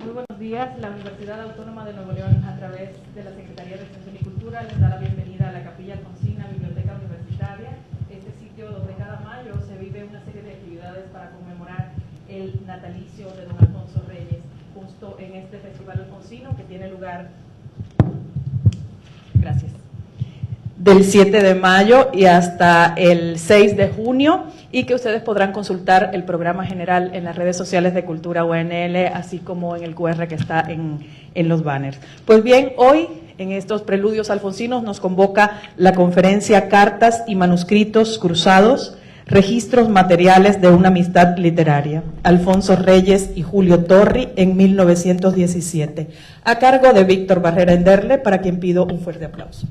Muy buenos días. La Universidad Autónoma de Nuevo León, a través de la Secretaría de Extensión y Cultura, les da la bienvenida a la Capilla Alfonsina, Biblioteca Universitaria, este sitio donde cada mayo se vive una serie de actividades para conmemorar el natalicio de don Alfonso Reyes, justo en este Festival Alfonsino que tiene lugar, gracias, del 7 de mayo y hasta el 6 de junio, y que ustedes podrán consultar el programa general en las redes sociales de Cultura UNL, así como en el QR que está en los banners. Pues bien, hoy, en estos preludios alfonsinos, nos convoca la conferencia Cartas y Manuscritos Cruzados, Registros Materiales de una Amistad Literaria, Alfonso Reyes y Julio Torri en 1917, a cargo de Víctor Barrera Enderle, para quien pido un fuerte aplauso.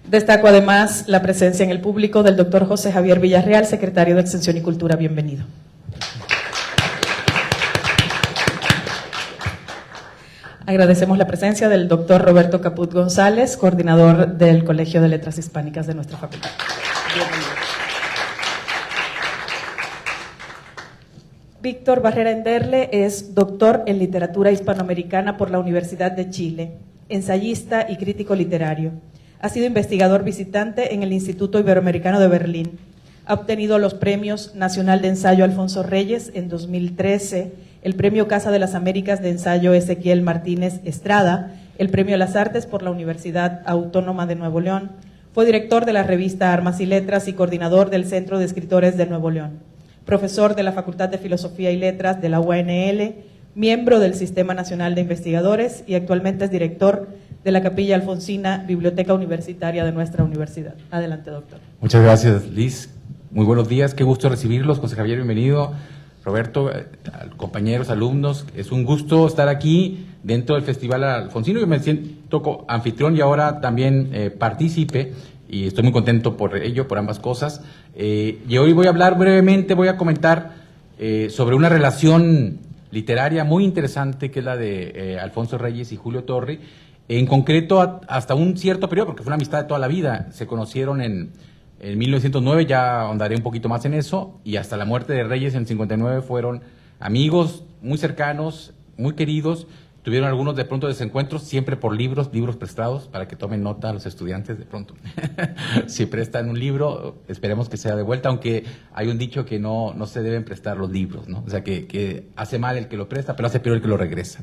Destaco además la presencia en el público del doctor José Javier Villarreal, secretario de Extensión y Cultura. Bienvenido. Agradecemos la presencia del doctor Roberto Caput González, coordinador del Colegio de Letras Hispánicas de nuestra facultad. Bienvenido. Víctor Barrera Enderle es doctor en Literatura Hispanoamericana por la Universidad de Chile, ensayista y crítico literario. Ha sido investigador visitante en el Instituto Iberoamericano de Berlín. Ha obtenido los premios Nacional de Ensayo Alfonso Reyes en 2013, el Premio Casa de las Américas de Ensayo Ezequiel Martínez Estrada, el Premio Las Artes por la Universidad Autónoma de Nuevo León. Fue director de la revista Armas y Letras y coordinador del Centro de Escritores de Nuevo León. Profesor de la Facultad de Filosofía y Letras de la UNL, miembro del Sistema Nacional de Investigadores y actualmente es director de la Capilla Alfonsina, Biblioteca Universitaria de nuestra universidad. Adelante, doctor. Muchas gracias, Liz. Muy buenos días, qué gusto recibirlos. José Javier, bienvenido. Roberto, compañeros, alumnos, es un gusto estar aquí dentro del Festival Alfonsino. Yo me siento anfitrión y ahora también partícipe, y estoy muy contento por ello, por ambas cosas. Y hoy voy a hablar brevemente, voy a comentar sobre una relación literaria muy interesante, que es la de Alfonso Reyes y Julio Torri. En concreto, hasta un cierto periodo, porque fue una amistad de toda la vida. Se conocieron en 1909, ya ahondaré un poquito más en eso, y hasta la muerte de Reyes en 59 fueron amigos muy cercanos, muy queridos. Tuvieron algunos de pronto desencuentros, siempre por libros prestados, para que tomen nota a los estudiantes de pronto. Si prestan un libro, esperemos que sea de vuelta, aunque hay un dicho que no se deben prestar los libros, ¿no? O sea, que hace mal el que lo presta, pero hace peor el que lo regresa.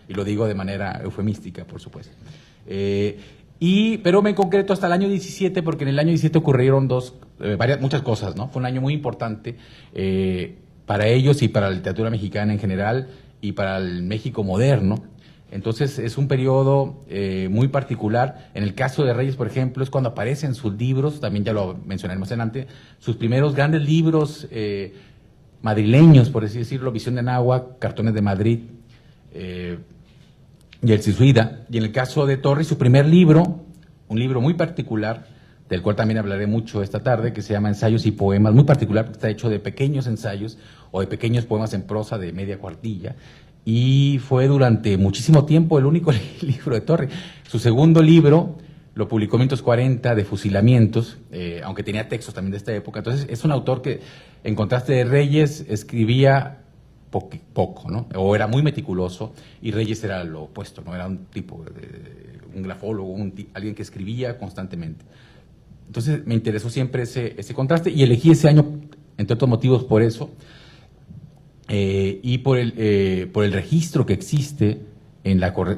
Y lo digo de manera eufemística, por supuesto. Pero en concreto hasta el año 17, porque en el año 17 ocurrieron muchas cosas, ¿no? Fue un año muy importante para ellos y para la literatura mexicana en general y para el México moderno. Entonces es un periodo muy particular. En el caso de Reyes, por ejemplo, es cuando aparecen sus libros, también ya lo mencionaremos adelante, sus primeros grandes libros madrileños, por así decirlo, Visión de Anáhuac, Cartones de Madrid, y El Cisuida. Y en el caso de Torri, su primer libro, un libro muy particular, del cual también hablaré mucho esta tarde, que se llama Ensayos y Poemas, muy particular, porque está hecho de pequeños ensayos o de pequeños poemas en prosa de media cuartilla, y fue durante muchísimo tiempo el único libro de Torri. Su segundo libro lo publicó en 1940, de fusilamientos, aunque tenía textos también de esta época. Entonces es un autor que, en contraste de Reyes, escribía poco, ¿no? O era muy meticuloso, y Reyes era lo opuesto, ¿no? Era un tipo, un grafólogo, alguien que escribía constantemente. Entonces me interesó siempre ese contraste, y elegí ese año, entre otros motivos, por eso, y por el registro que existe,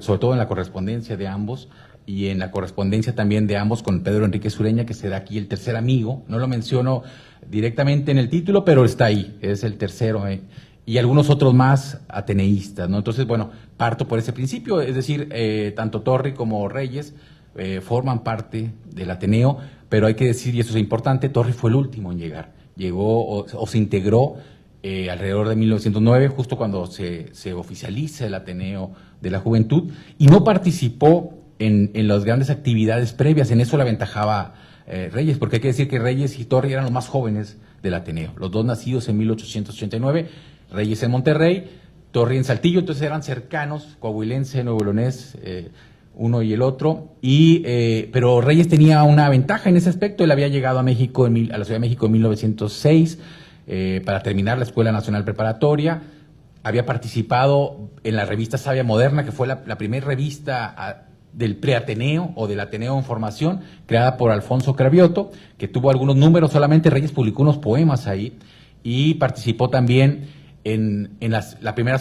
sobre todo en la correspondencia de ambos, y en la correspondencia también de ambos con Pedro Enrique Sureña, que será aquí el tercer amigo. No lo menciono directamente en el título, pero está ahí, es el tercero, y algunos otros más ateneístas, ¿no? Entonces, bueno, parto por ese principio, es decir, tanto Torri como Reyes forman parte del Ateneo, pero hay que decir, y eso es importante, Torri fue el último en llegar. Llegó o se integró alrededor de 1909, justo cuando se oficializa el Ateneo de la Juventud, y no participó en las grandes actividades previas. En eso le aventajaba Reyes, porque hay que decir que Reyes y Torri eran los más jóvenes del Ateneo, los dos nacidos en 1889, Reyes en Monterrey, Torri en Saltillo. Entonces eran cercanos, coahuilense, nuevo leonés, uno y el otro, pero Reyes tenía una ventaja en ese aspecto. Él había llegado a México, a la Ciudad de México en 1906, para terminar la Escuela Nacional Preparatoria. Había participado en la revista Sabia Moderna, que fue la primera revista del preateneo o del Ateneo en formación, creada por Alfonso Cravioto, que tuvo algunos números solamente. Reyes publicó unos poemas ahí, y participó también en la primera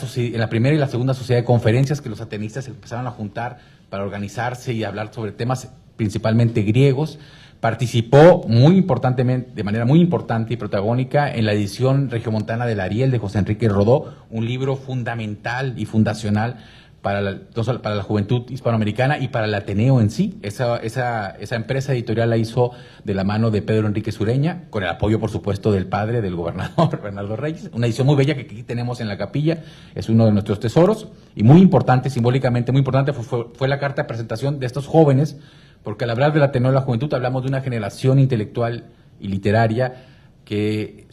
y la segunda sociedad de conferencias, que los atenistas empezaron a juntar para organizarse y hablar sobre temas principalmente griegos. Participó muy importantemente, de manera muy importante y protagónica, en la edición regiomontana del Ariel de José Enrique Rodó, un libro fundamental y fundacional para la juventud hispanoamericana y para el Ateneo en sí. Esa empresa editorial la hizo de la mano de Pedro Enrique Sureña, con el apoyo, por supuesto, del padre del gobernador, Bernardo Reyes. Una edición muy bella que aquí tenemos en la capilla, es uno de nuestros tesoros, y muy importante, simbólicamente muy importante, fue la carta de presentación de estos jóvenes, porque al hablar del Ateneo de la Juventud hablamos de una generación intelectual y literaria que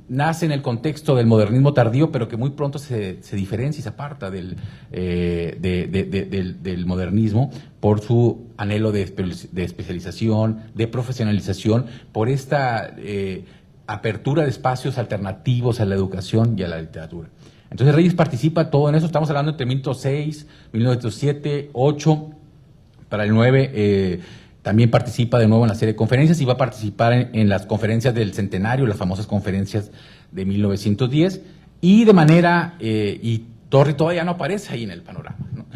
nace en el contexto del modernismo tardío, pero que muy pronto se diferencia y se aparta del modernismo por su anhelo de especialización, de profesionalización, por esta apertura de espacios alternativos a la educación y a la literatura. Entonces Reyes participa todo en eso. Estamos hablando entre 1906, 1907, 8, para el 9... también participa de nuevo en la serie de conferencias y va a participar en las conferencias del centenario, las famosas conferencias de 1910, y de manera, y Torri todavía no aparece ahí en el panorama, ¿no?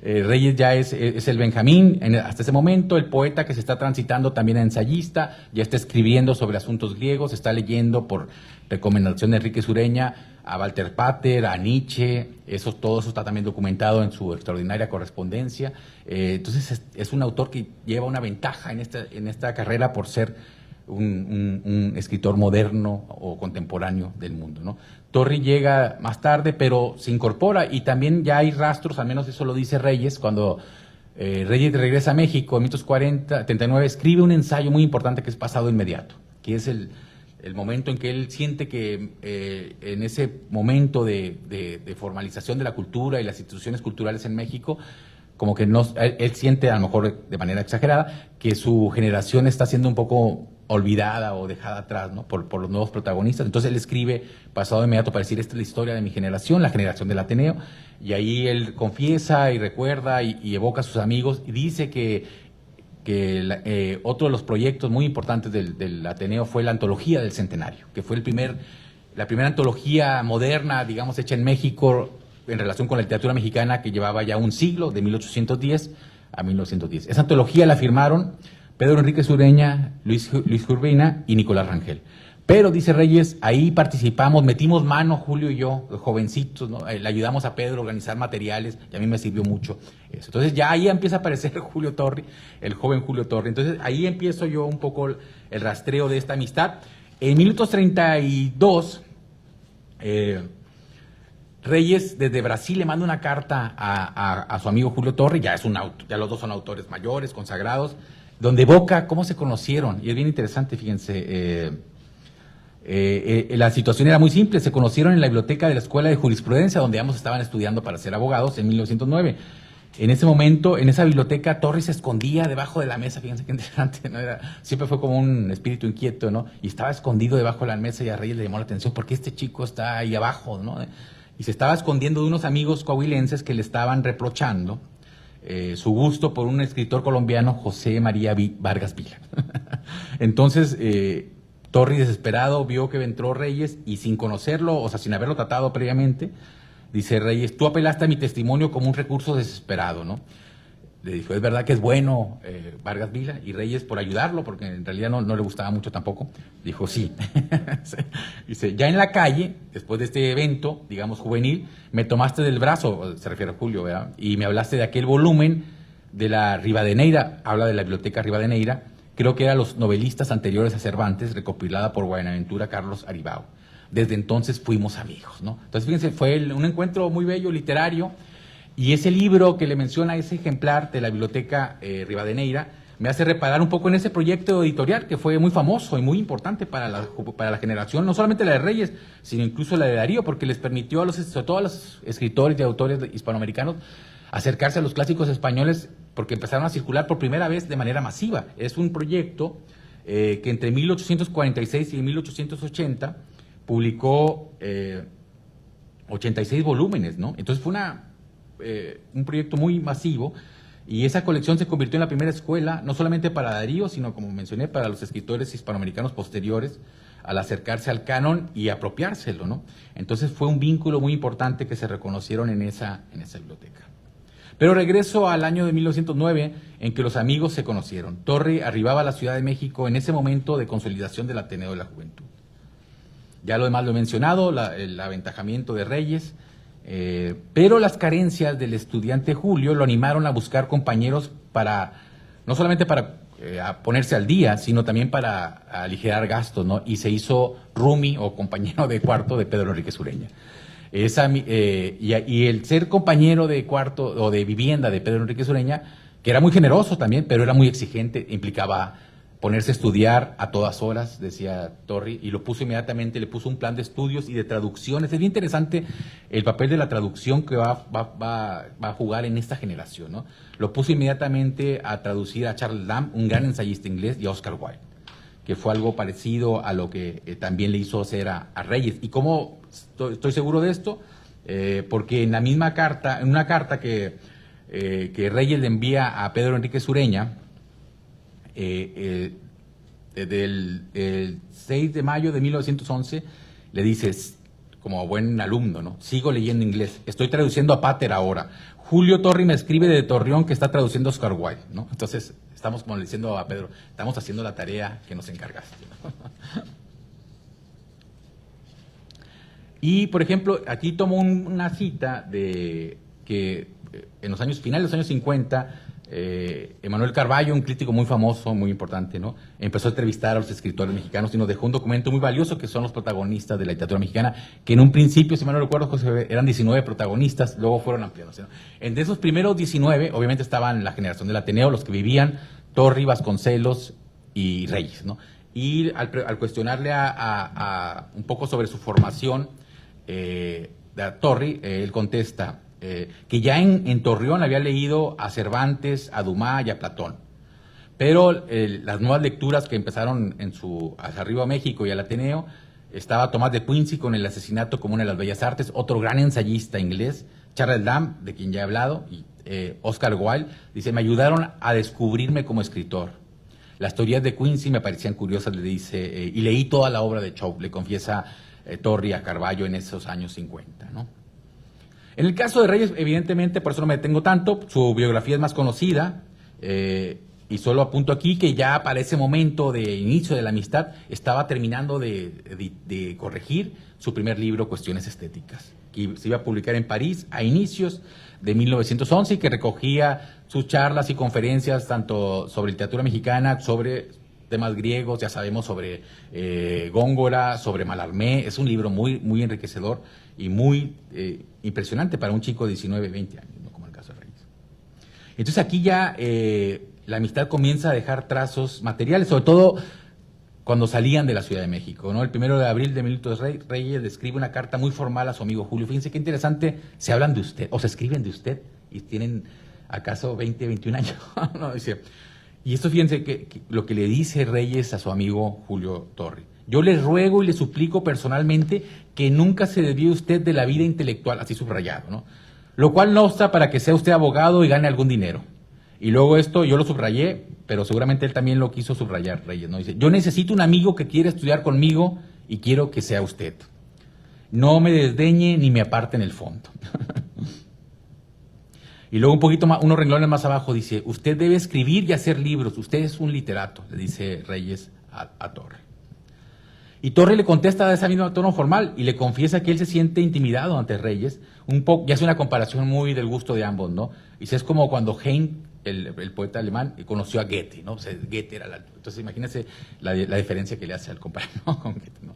Reyes ya es el Benjamín hasta ese momento, el poeta que se está transitando también a ensayista, ya está escribiendo sobre asuntos griegos, está leyendo por recomendación de Enrique Sureña a Walter Pater, a Nietzsche, todo eso está también documentado en su extraordinaria correspondencia. Entonces es un autor que lleva una ventaja en esta carrera por ser un escritor moderno o contemporáneo del mundo, ¿no? Torri llega más tarde, pero se incorpora, y también ya hay rastros, al menos eso lo dice Reyes, cuando Reyes regresa a México en 1939, escribe un ensayo muy importante que es Pasado Inmediato, que es el momento en que él siente que en ese momento de formalización de la cultura y las instituciones culturales en México, como que él siente, a lo mejor de manera exagerada, que su generación está siendo un poco olvidada o dejada atrás, ¿no? por los nuevos protagonistas. Entonces él escribe Pasado Inmediato para decir: esta es la historia de mi generación, la generación del Ateneo, y ahí él confiesa y recuerda y evoca a sus amigos, y dice que otro de los proyectos muy importantes del Ateneo fue la antología del centenario, que fue la primera antología moderna, digamos, hecha en México en relación con la literatura mexicana, que llevaba ya un siglo, de 1810 a 1910. Esa antología la firmaron Pedro Enrique Sureña, Luis Urbina y Nicolás Rangel. Pero, dice Reyes, ahí participamos, metimos mano, Julio y yo, los jovencitos, ¿no? Le ayudamos a Pedro a organizar materiales, y a mí me sirvió mucho eso. Entonces ya ahí empieza a aparecer Julio Torri, el joven Julio Torri. Entonces ahí empiezo yo un poco el rastreo de esta amistad. En 1932, Reyes desde Brasil le manda una carta a su amigo Julio Torri, ya los dos son autores mayores, consagrados, donde evoca cómo se conocieron, y es bien interesante, fíjense. La situación era muy simple: se conocieron en la biblioteca de la Escuela de Jurisprudencia, donde ambos estaban estudiando para ser abogados en 1909. En ese momento, en esa biblioteca, Torri se escondía debajo de la mesa. Fíjense qué interesante, ¿no? Siempre fue como un espíritu inquieto, ¿no? Y estaba escondido debajo de la mesa, y a Reyes le llamó la atención: ¿por qué este chico está ahí abajo, ¿no? Y se estaba escondiendo de unos amigos coahuilenses que le estaban reprochando su gusto por un escritor colombiano, José María Vargas Vila. Entonces, Torri, desesperado, vio que entró Reyes, y sin conocerlo, o sea, sin haberlo tratado previamente, dice Reyes: tú apelaste a mi testimonio como un recurso desesperado, ¿no? Le dijo: es verdad que es bueno Vargas Vila. Y Reyes, por ayudarlo, porque en realidad no le gustaba mucho tampoco, dijo: sí. Dice: ya en la calle, después de este evento, digamos, juvenil, me tomaste del brazo, se refiere a Julio, ¿verdad? Y me hablaste de aquel volumen de la Rivadeneira, habla de la biblioteca Rivadeneira, creo que eran los novelistas anteriores a Cervantes, recopilada por Buenaventura Carlos Aribao. Desde entonces fuimos amigos, ¿no? Entonces, fíjense, fue un encuentro muy bello, literario, y ese libro que le menciona, ese ejemplar de la biblioteca Rivadeneira, me hace reparar un poco en ese proyecto editorial que fue muy famoso y muy importante para la generación, no solamente la de Reyes, sino incluso la de Darío, porque les permitió sobre todo a los escritores y autores hispanoamericanos acercarse a los clásicos españoles porque empezaron a circular por primera vez de manera masiva. Es un proyecto que entre 1846 y 1880 publicó 86 volúmenes, ¿no? Entonces fue un proyecto muy masivo, y esa colección se convirtió en la primera escuela, no solamente para Darío, sino, como mencioné, para los escritores hispanoamericanos posteriores, al acercarse al canon y apropiárselo, ¿no? Entonces fue un vínculo muy importante que se reconocieron en esa biblioteca. Pero regreso al año de 1909, en que los amigos se conocieron. Torri arribaba a la Ciudad de México en ese momento de consolidación del Ateneo de la Juventud. Ya lo demás lo he mencionado, el aventajamiento de Reyes, pero las carencias del estudiante Julio lo animaron a buscar compañeros no solamente para a ponerse al día, sino también para aligerar gastos, ¿no? Y se hizo roomie o compañero de cuarto de Pedro Enríquez Ureña. Y el ser compañero de cuarto o de vivienda de Pedro Enríquez Ureña, que era muy generoso también, pero era muy exigente, implicaba ponerse a estudiar a todas horas, decía Torri, y lo puso inmediatamente, le puso un plan de estudios y de traducciones. Es bien interesante el papel de la traducción que va a jugar en esta generación, ¿no? Lo puso inmediatamente a traducir a Charles Lamb, un gran ensayista inglés, y a Oscar Wilde, que fue algo parecido a lo que también le hizo hacer a Reyes. ¿Y cómo estoy seguro de esto? Porque en la misma carta, en una carta que Reyes le envía a Pedro Enríquez Ureña, el 6 de mayo de 1911, le dices, como buen alumno, ¿no? Sigo leyendo inglés, estoy traduciendo a Pater ahora. Julio Torri me escribe de Torreón que está traduciendo a Oscar Wilde, ¿no? Entonces, estamos como diciendo a Pedro, estamos haciendo la tarea que nos encargaste, ¿no? Y, por ejemplo, aquí tomo una cita de que en los finales de los años 50, Emanuel Carballo, un crítico muy famoso, muy importante, ¿no? Empezó a entrevistar a los escritores mexicanos y nos dejó un documento muy valioso que son los protagonistas de la literatura mexicana, que en un principio, si mal no recuerdo, José, eran 19 protagonistas, luego fueron ampliados, ¿no? Entre esos primeros 19, obviamente estaban la generación del Ateneo, los que vivían, Torri, Vasconcelos y Reyes, ¿no? Y al cuestionarle un poco sobre su formación de Torri, él contesta que ya en Torreón había leído a Cervantes, a Dumas y a Platón, pero las nuevas lecturas que empezaron hacia arriba a México y al Ateneo, estaba Tomás de Quincy con El asesinato común en las bellas artes, otro gran ensayista inglés, Charles Lamb, de quien ya he hablado, y Oscar Wilde. Dice, me ayudaron a descubrirme como escritor. Las teorías de Quincy me parecían curiosas, le dice, y leí toda la obra de Chope, le confiesa Torri a Carballo en esos años 50, ¿no? En el caso de Reyes, evidentemente, por eso no me detengo tanto, su biografía es más conocida, y solo apunto aquí que ya para ese momento de inicio de la amistad estaba terminando de corregir su primer libro, Cuestiones Estéticas, que se iba a publicar en París a inicios de 1911 y que recogía sus charlas y conferencias tanto sobre literatura mexicana, sobre temas griegos, ya sabemos, sobre Góngora, sobre Mallarmé. Es un libro muy, muy enriquecedor y muy impresionante para un chico de 19, 20 años, ¿no? Como el caso de Reyes. Entonces aquí ya la amistad comienza a dejar trazos materiales, sobre todo cuando salían de la Ciudad de México, ¿no? El 1 de abril de 1900 Reyes le escribe una carta muy formal a su amigo Julio. Fíjense qué interesante, se hablan de usted, o se escriben de usted, y tienen acaso 20, 21 años. No, dice, y esto, fíjense que lo que le dice Reyes a su amigo Julio Torri. Yo le ruego y le suplico personalmente que nunca se desvíe usted de la vida intelectual, así subrayado, ¿no? Lo cual no obsta para que sea usted abogado y gane algún dinero. Y luego esto yo lo subrayé, pero seguramente él también lo quiso subrayar, Reyes, ¿no? Dice, yo necesito un amigo que quiera estudiar conmigo y quiero que sea usted. No me desdeñe ni me aparte en el fondo. Y luego un poquito más, unos renglones más abajo dice, usted debe escribir y hacer libros, usted es un literato, le dice Reyes a Torri. Y Torri le contesta de ese mismo tono formal y le confiesa que él se siente intimidado ante Reyes, un poco, y hace una comparación muy del gusto de ambos, ¿no? Dice, es como cuando Heine, el poeta alemán, conoció a Goethe, ¿no? O sea, Goethe era entonces imagínense la diferencia que le hace al comparar, ¿no? Con Goethe, ¿no?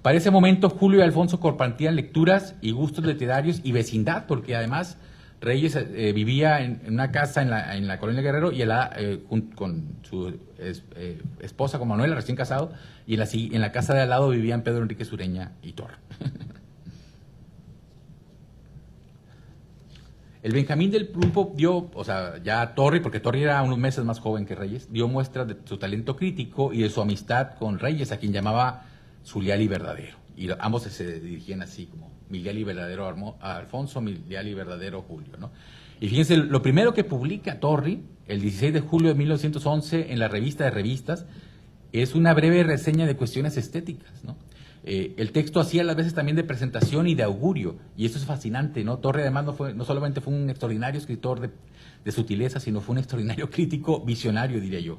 Para ese momento Julio y Alfonso compartían lecturas y gustos literarios y vecindad, porque además Reyes vivía en una casa en la Colonia Guerrero y con su esposa, con Manuela, recién casado, y en la casa de al lado vivían Pedro Enríquez Ureña y Torri. El Benjamín del Pulpo dio, o sea, ya Torri, porque Torri era unos meses más joven que Reyes, dio muestras de su talento crítico y de su amistad con Reyes, a quien llamaba Zuliali Verdadero. Y ambos se dirigían así, como Miliali Verdadero Alfonso, Miliali Verdadero Julio, ¿no? Y fíjense, lo primero que publica Torri, el 16 de julio de 1911, en la revista de revistas, es una breve reseña de cuestiones estéticas, ¿no? El texto hacía a las veces también de presentación y de augurio, y eso es fascinante, ¿no? Torri además no solamente fue un extraordinario escritor de sutileza, sino fue un extraordinario crítico visionario, diría yo.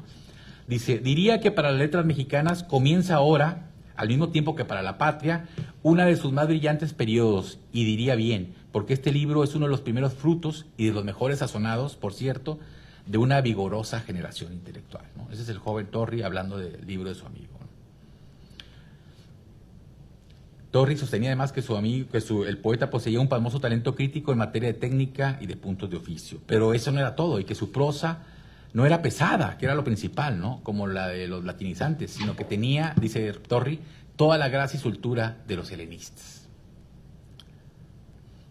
Dice, diría que para las letras mexicanas comienza ahora, al mismo tiempo que para la patria, una de sus más brillantes periodos, y diría bien, porque este libro es uno de los primeros frutos y de los mejores sazonados, por cierto, de una vigorosa generación intelectual, ¿no? Ese es el joven Torri hablando del libro de su amigo, ¿no? Torri sostenía además que el poeta poseía un pasmoso talento crítico en materia de técnica y de puntos de oficio, pero eso no era todo, y que su prosa no era pesada, que era lo principal, ¿no? Como la de los latinizantes, sino que tenía, dice Torri, toda la gracia y soltura de los helenistas.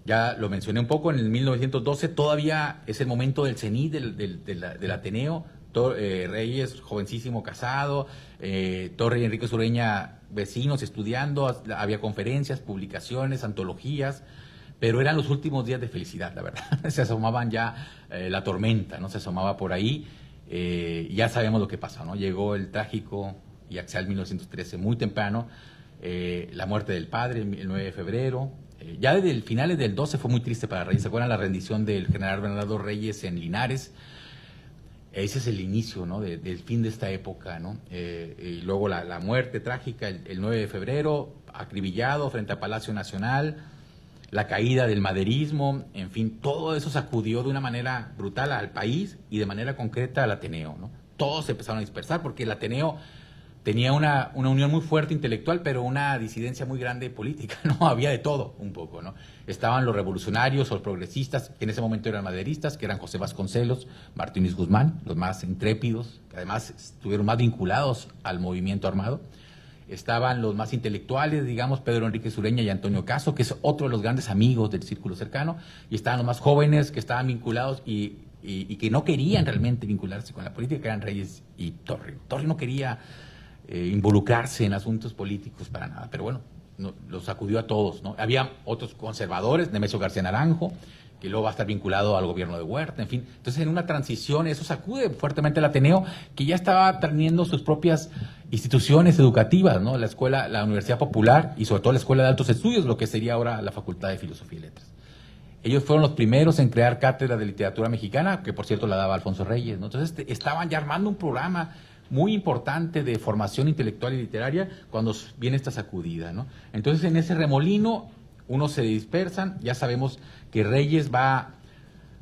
Ya lo mencioné un poco, en el 1912 todavía es el momento del cenit del Ateneo. Reyes, jovencísimo, casado, Torri y Enrique Sureña, vecinos, estudiando, había conferencias, publicaciones, antologías, pero eran los últimos días de felicidad, la verdad. Se asomaban ya la tormenta, ¿no? Se asomaba por ahí, ya sabemos lo que pasó, ¿no? Llegó el trágico y axial 1913, muy temprano, la muerte del padre, el 9 de febrero. Ya desde el finales del 12 fue muy triste para Reyes. ¿Se acuerdan la rendición del general Bernardo Reyes en Linares? Ese es el inicio, ¿no? Del fin de esta época, ¿no? Y luego la muerte trágica el 9 de febrero, acribillado frente a Palacio Nacional, la caída del maderismo, en fin, todo eso sacudió de una manera brutal al país y de manera concreta al Ateneo, ¿no? Todos se empezaron a dispersar porque el Ateneo tenía una unión muy fuerte intelectual, pero una disidencia muy grande política, ¿no? Había de todo un poco, ¿no? Estaban los revolucionarios o los progresistas, que en ese momento eran maderistas, que eran José Vasconcelos, Martínez Guzmán, los más intrépidos, que además estuvieron más vinculados al movimiento armado. Estaban los más intelectuales, digamos, Pedro Enrique Sureña y Antonio Caso, que es otro de los grandes amigos del círculo cercano, y estaban los más jóvenes que estaban vinculados y que no querían realmente vincularse con la política, que eran Reyes y Torri. Torri no quería involucrarse en asuntos políticos para nada, pero bueno, los sacudió a todos, ¿no? Había otros conservadores, Nemesio García Naranjo, que luego va a estar vinculado al gobierno de Huerta, en fin. Entonces, en una transición, eso sacude fuertemente al Ateneo, que ya estaba teniendo sus propias instituciones educativas, ¿no? La Universidad Popular y sobre todo la Escuela de Altos Estudios, lo que sería ahora la Facultad de Filosofía y Letras. Ellos fueron los primeros en crear cátedra de literatura mexicana, que por cierto la daba Alfonso Reyes, ¿no? Entonces, estaban ya armando un programa muy importante de formación intelectual y literaria cuando viene esta sacudida, ¿no? Entonces, en ese remolino, unos se dispersan, ya sabemos que Reyes va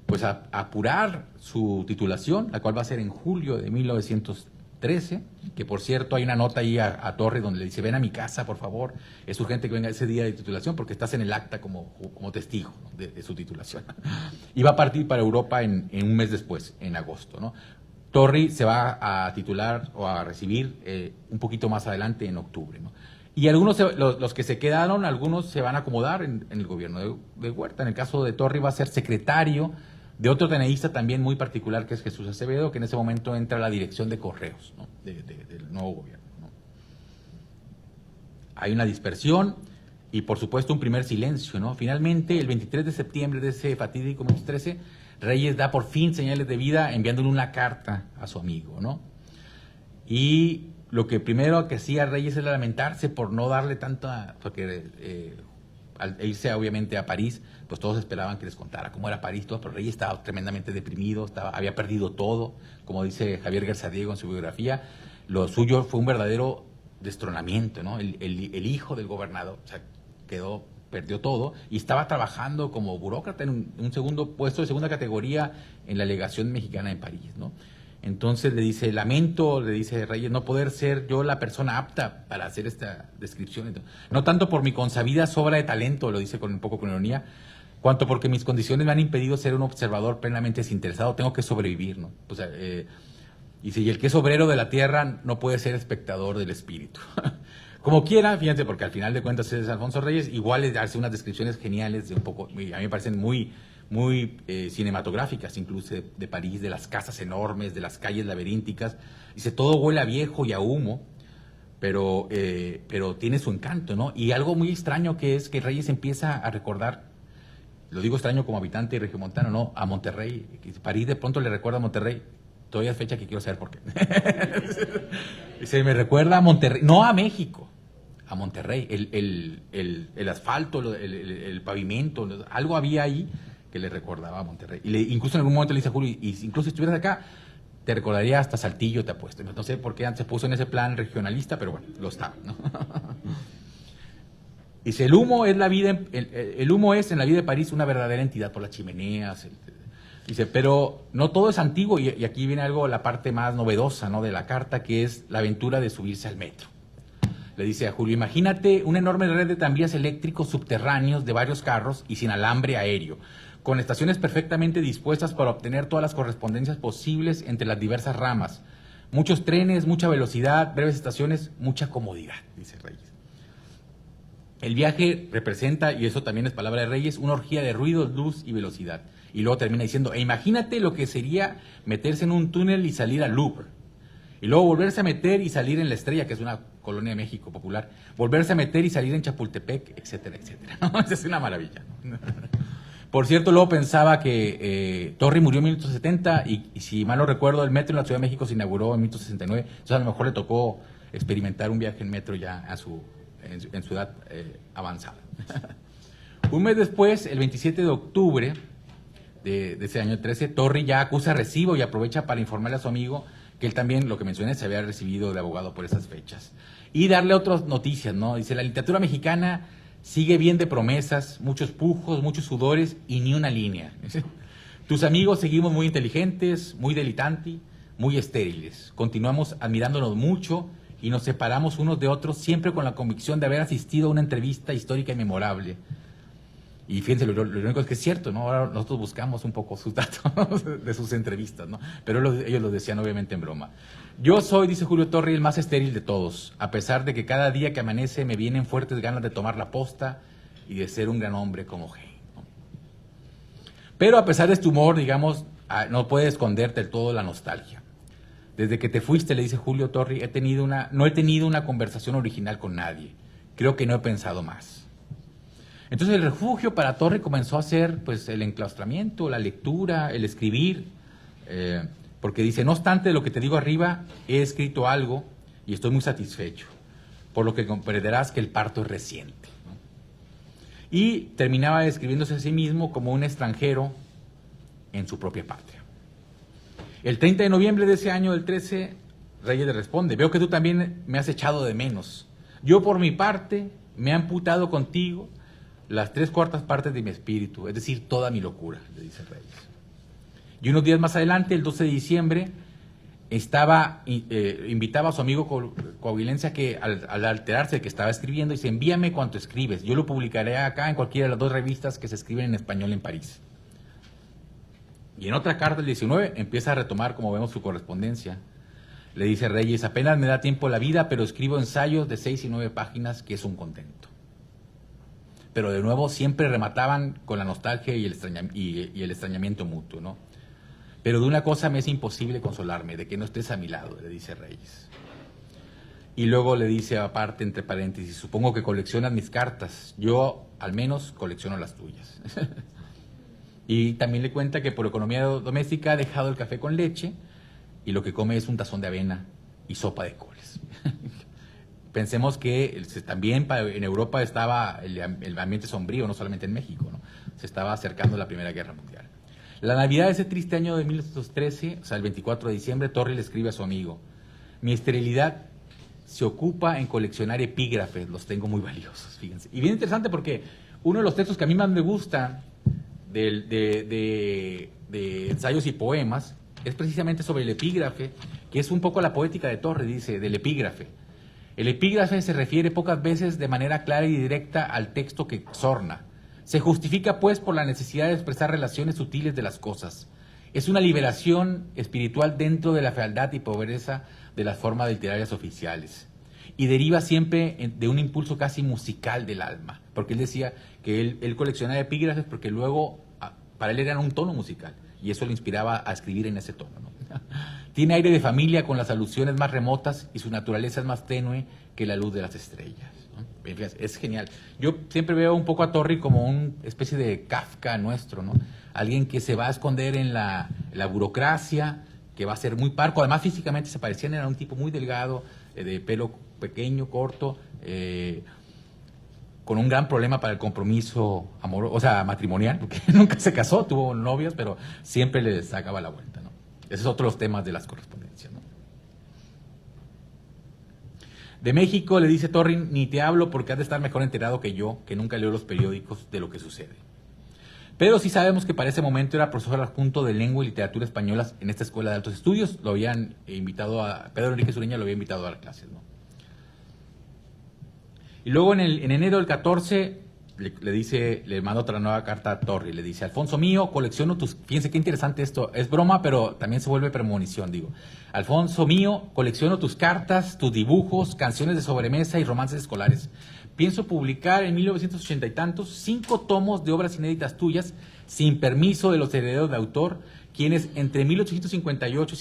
pues a apurar su titulación, la cual va a ser en julio de 1913, que por cierto hay una nota ahí a Torri donde le dice, ven a mi casa, por favor, es urgente que venga ese día de titulación porque estás en el acta como testigo, ¿no? de su titulación. Y va a partir para Europa en un mes después, en agosto, ¿no? Torri se va a titular o a recibir un poquito más adelante en octubre, ¿no? Y algunos, los que se quedaron, algunos se van a acomodar en el gobierno de Huerta. En el caso de Torri va a ser secretario de otro teneísta también muy particular, que es Jesús Acevedo, que en ese momento entra a la dirección de correos, ¿no? del nuevo gobierno, ¿no? Hay una dispersión y, por supuesto, un primer silencio, ¿no? Finalmente, el 23 de septiembre de ese fatídico 2013, Reyes da por fin señales de vida enviándole una carta a su amigo, ¿no? Y lo que primero que hacía Reyes era lamentarse por no darle tanta, porque al irse obviamente a París, pues todos esperaban que les contara cómo era París, todo, pero Reyes estaba tremendamente deprimido, había perdido todo, como dice Javier Garzadiego en su biografía, lo suyo fue un verdadero destronamiento, ¿no? El hijo del gobernador, o sea, perdió todo y estaba trabajando como burócrata en un segundo puesto de segunda categoría en la legación mexicana en París, ¿no? Entonces le dice, lamento, le dice Reyes, no poder ser yo la persona apta para hacer esta descripción. No tanto por mi consabida sobra de talento, lo dice un poco con ironía, cuanto porque mis condiciones me han impedido ser un observador plenamente desinteresado, tengo que sobrevivir, ¿no? O sea, y el que es obrero de la tierra no puede ser espectador del espíritu. Como quiera, fíjense, porque al final de cuentas es Alfonso Reyes, igual le hace unas descripciones geniales de un poco, a mí me parecen muy, muy cinematográficas, incluso de París, de las casas enormes, de las calles laberínticas. Dice, todo huele a viejo y a humo, pero tiene su encanto, ¿no? Y algo muy extraño que es que Reyes empieza a recordar, lo digo extraño como habitante regiomontano, ¿no? A Monterrey. París de pronto le recuerda a Monterrey. Todavía es fecha que quiero saber por qué. Dice, me recuerda a Monterrey, no a México, a Monterrey. El asfalto, el pavimento, algo había ahí que le recordaba a Monterrey. Y incluso en algún momento le dice a Julio, incluso si estuvieras acá, te recordaría hasta Saltillo, te apuesto. No sé por qué antes se puso en ese plan regionalista, pero bueno, lo está, ¿no? Dice, el humo es en la vida de París una verdadera entidad por las chimeneas. Dice, pero no todo es antiguo, y aquí viene algo, la parte más novedosa, ¿no?, de la carta, que es la aventura de subirse al metro. Le dice a Julio, imagínate una enorme red de tranvías eléctricos subterráneos de varios carros y sin alambre aéreo, con estaciones perfectamente dispuestas para obtener todas las correspondencias posibles entre las diversas ramas. Muchos trenes, mucha velocidad, breves estaciones, mucha comodidad, dice Reyes. El viaje representa, y eso también es palabra de Reyes, una orgía de ruidos, luz y velocidad. Y luego termina diciendo, imagínate lo que sería meterse en un túnel y salir al Louvre. Y luego volverse a meter y salir en La Estrella, que es una colonia de México popular. Volverse a meter y salir en Chapultepec, etcétera, etcétera. Es una maravilla. Por cierto, luego pensaba que Torri murió en 1870 y si mal no recuerdo, el metro en la Ciudad de México se inauguró en 1869. Entonces a lo mejor le tocó experimentar un viaje en metro ya en su edad avanzada. Un mes después, el 27 de octubre de ese año 13, Torri ya acusa recibo y aprovecha para informarle a su amigo que él también, lo que mencioné, se había recibido de abogado por esas fechas. Y darle otras noticias, ¿no? Dice, la literatura mexicana sigue bien de promesas, muchos pujos, muchos sudores y ni una línea. Tus amigos seguimos muy inteligentes, muy delitanti, muy estériles. Continuamos admirándonos mucho y nos separamos unos de otros siempre con la convicción de haber asistido a una entrevista histórica y memorable. Y fíjense, lo único es que es cierto, ¿no? Ahora nosotros buscamos un poco sus datos de sus entrevistas, ¿no? Pero ellos lo decían obviamente en broma. Yo soy, dice Julio Torri, el más estéril de todos, a pesar de que cada día que amanece me vienen fuertes ganas de tomar la posta y de ser un gran hombre como Hey, ¿no? Pero a pesar de este humor, digamos, no puede esconderte del todo la nostalgia. Desde que te fuiste, le dice Julio Torri, no he tenido una conversación original con nadie. Creo que no he pensado más. Entonces el refugio para Torri comenzó a ser pues el enclaustramiento, la lectura, el escribir, porque dice, no obstante de lo que te digo arriba, he escrito algo y estoy muy satisfecho, por lo que comprenderás que el parto es reciente, ¿no? Y terminaba describiéndose a sí mismo como un extranjero en su propia patria. El 30 de noviembre de ese año, del 13, Reyes le responde, veo que tú también me has echado de menos. Yo por mi parte me he amputado contigo las 3/4 partes de mi espíritu, es decir, toda mi locura, le dice Reyes. Y unos días más adelante, el 12 de diciembre, invitaba a su amigo coahuilense a que, al alterarse de que estaba escribiendo, dice, envíame cuanto escribes, yo lo publicaré acá en cualquiera de las 2 revistas que se escriben en español en París. Y en otra carta, el 19, empieza a retomar, como vemos, su correspondencia. Le dice Reyes, apenas me da tiempo la vida, pero escribo ensayos de 6 y 9 páginas, que es un contento. Pero de nuevo siempre remataban con la nostalgia y el extrañamiento mutuo, ¿no? Pero de una cosa me es imposible consolarme, de que no estés a mi lado, le dice Reyes. Y luego le dice aparte, entre paréntesis, supongo que coleccionas mis cartas, yo al menos colecciono las tuyas. Y también le cuenta que por economía doméstica ha dejado el café con leche y lo que come es un tazón de avena y sopa de coles. Pensemos que también en Europa estaba el ambiente sombrío, no solamente en México, ¿no? Se estaba acercando la Primera Guerra Mundial. La Navidad de ese triste año de 1913, o sea, el 24 de diciembre, Torri le escribe a su amigo, mi esterilidad se ocupa en coleccionar epígrafes, los tengo muy valiosos, fíjense. Y bien interesante porque uno de los textos que a mí más me gustan de ensayos y poemas es precisamente sobre el epígrafe, que es un poco la poética de Torri, dice, del epígrafe. El epígrafe se refiere pocas veces de manera clara y directa al texto que exorna. Se justifica, pues, por la necesidad de expresar relaciones sutiles de las cosas. Es una liberación espiritual dentro de la fealdad y pobreza de las formas literarias oficiales. Y deriva siempre de un impulso casi musical del alma. Porque él decía que él coleccionaba epígrafes porque luego para él era un tono musical y eso lo inspiraba a escribir en ese tono, ¿no? Tiene aire de familia con las alusiones más remotas y su naturaleza es más tenue que la luz de las estrellas, ¿no? Es genial. Yo siempre veo un poco a Torri como una especie de Kafka nuestro, ¿no? Alguien que se va a esconder en la burocracia, que va a ser muy parco. Además, físicamente se parecían, era un tipo muy delgado, de pelo pequeño, corto, con un gran problema para el compromiso amoroso, o sea, matrimonial, porque nunca se casó, tuvo novias, pero siempre le sacaba la vuelta, ¿no? Ese es otro de los temas de las correspondencias, ¿no? De México le dice Torri, ni te hablo porque has de estar mejor enterado que yo, que nunca leo los periódicos de lo que sucede. Pero sí sabemos que para ese momento era profesor adjunto de lengua y literatura españolas en esta escuela de altos estudios. Lo habían invitado Pedro Enríquez Ureña lo había invitado a dar clases, ¿no? Y luego en enero del 14 le manda otra nueva carta a Torri. Le dice, Alfonso mío, colecciono tus... Fíjense qué interesante esto. Es broma, pero también se vuelve premonición, digo. Alfonso mío, colecciono tus cartas, tus dibujos, canciones de sobremesa y romances escolares. Pienso publicar en 1980 y tantos 5 tomos de obras inéditas tuyas, sin permiso de los herederos de autor, quienes entre 1858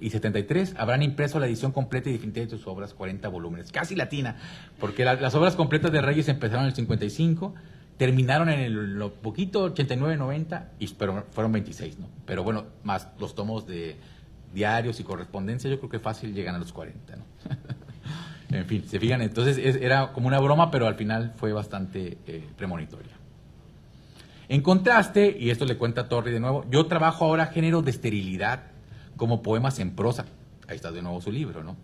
y 73 habrán impreso la edición completa y definitiva de tus obras, 40 volúmenes. Casi latina, porque las obras completas de Reyes empezaron en el 55, terminaron en lo poquito, 89, 90, pero fueron 26, ¿no? Pero bueno, más los tomos de diarios y correspondencia, yo creo que fácil llegan a los 40, ¿no? En fin, se fijan, entonces era como una broma, pero al final fue bastante premonitoria. En contraste, y esto le cuenta a Torri de nuevo, yo trabajo ahora género de esterilidad como poemas en prosa. Ahí está de nuevo su libro, ¿no?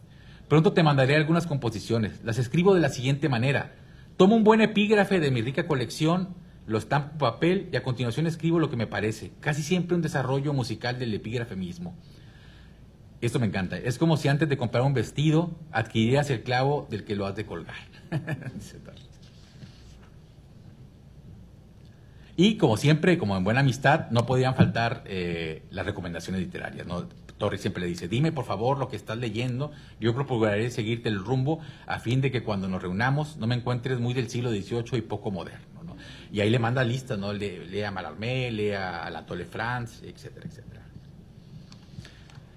Pronto te mandaré algunas composiciones. Las escribo de la siguiente manera. Tomo un buen epígrafe de mi rica colección, lo estampo en papel y a continuación escribo lo que me parece. Casi siempre un desarrollo musical del epígrafe mismo. Esto me encanta. Es como si antes de comprar un vestido adquirieras el clavo del que lo has de colgar. Dice Torri. Y como siempre, como en buena amistad, no podían faltar las recomendaciones literarias, ¿no? Torri siempre le dice, dime por favor lo que estás leyendo, yo procuraré seguirte el rumbo a fin de que cuando nos reunamos no me encuentres muy del siglo XVIII y poco moderno, ¿no? Y ahí le manda listas, ¿no? Lea Mallarmé, lea Anatole France, etcétera, etcétera.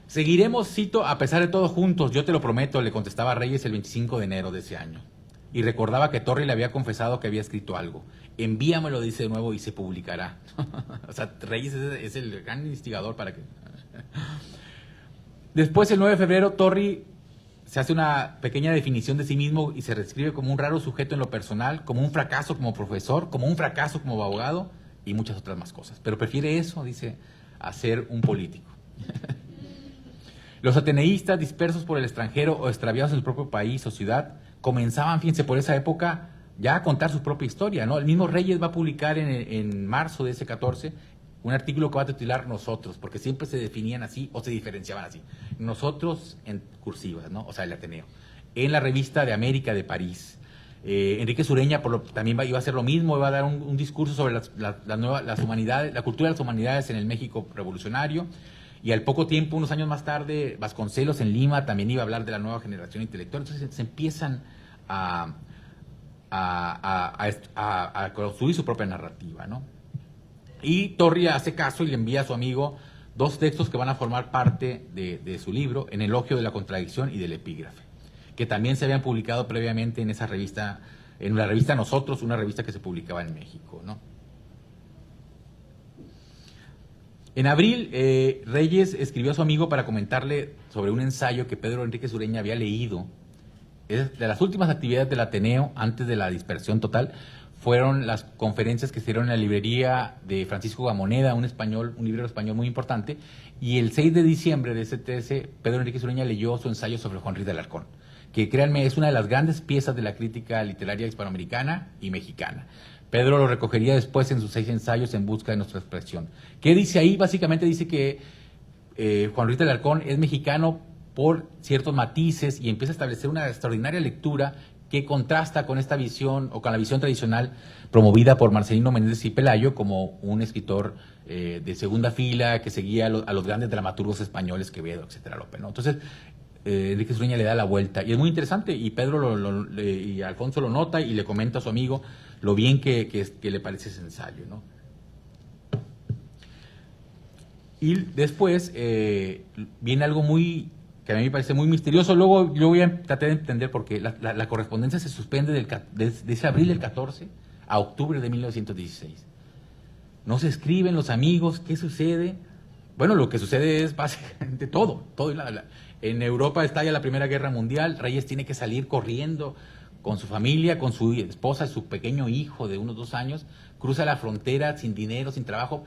Seguiremos, cito, a pesar de todo juntos, yo te lo prometo, le contestaba Reyes el 25 de enero de ese año. Y recordaba que Torri le había confesado que había escrito algo. Envíamelo, dice de nuevo, y se publicará. O sea, Reyes es el gran instigador para que... Después, el 9 de febrero, Torri se hace una pequeña definición de sí mismo y se describe como un raro sujeto en lo personal, como un fracaso como profesor, como un fracaso como abogado y muchas otras más cosas. Pero prefiere eso, dice, a ser un político. Los ateneístas dispersos por el extranjero o extraviados en su propio país o ciudad comenzaban, fíjense, por esa época ya a contar su propia historia, ¿no? El mismo Reyes va a publicar en marzo de ese 14 un artículo que va a titular Nosotros, porque siempre se definían así o se diferenciaban así. Nosotros en cursivas, ¿no? O sea, el Ateneo. En la revista de América de París. Enríquez Ureña también iba a hacer lo mismo, iba a dar un discurso sobre las humanidades, la cultura de las humanidades en el México revolucionario. Y al poco tiempo, unos años más tarde, Vasconcelos en Lima también iba a hablar de la nueva generación intelectual. Entonces se empiezan a construir su propia narrativa, ¿no? Y Torri hace caso y le envía a su amigo 2 textos que van a formar parte de su libro, En elogio de la contradicción y del epígrafe, que también se habían publicado previamente en esa revista, en la revista Nosotros, una revista que se publicaba en México, ¿no? En abril, Reyes escribió a su amigo para comentarle sobre un ensayo que Pedro Enríquez Ureña había leído. Es de las últimas actividades del Ateneo, antes de la dispersión total, fueron las conferencias que se dieron en la librería de Francisco Gamoneda, un librero español muy importante, y el 6 de diciembre de ese 13, Pedro Enríquez Ureña leyó su ensayo sobre Juan Ruiz de Alarcón, que créanme, es una de las grandes piezas de la crítica literaria hispanoamericana y mexicana. Pedro lo recogería después en sus 6 ensayos en busca de nuestra expresión. ¿Qué dice ahí? Básicamente dice que Juan Ruiz de Alarcón es mexicano por ciertos matices y empieza a establecer una extraordinaria lectura que contrasta con esta visión o con la visión tradicional promovida por Marcelino Menéndez y Pelayo como un escritor de segunda fila que seguía a los grandes dramaturgos españoles, Quevedo, etcétera, Lope, ¿no? Entonces, Enríquez Ureña le da la vuelta y es muy interesante y Pedro y Alfonso lo nota y le comenta a su amigo lo bien que le parece ese ensayo, ¿no? Y después viene algo que a mí me parece muy misterioso. Luego yo voy a tratar de entender por qué. La correspondencia se suspende desde abril del 14 a octubre de 1916. No se escriben los amigos, ¿qué sucede? Bueno, lo que sucede es básicamente todo. En Europa estalla la Primera Guerra Mundial, Reyes tiene que salir corriendo con su familia, con su esposa y su pequeño hijo de unos 2 años, cruza la frontera sin dinero, sin trabajo,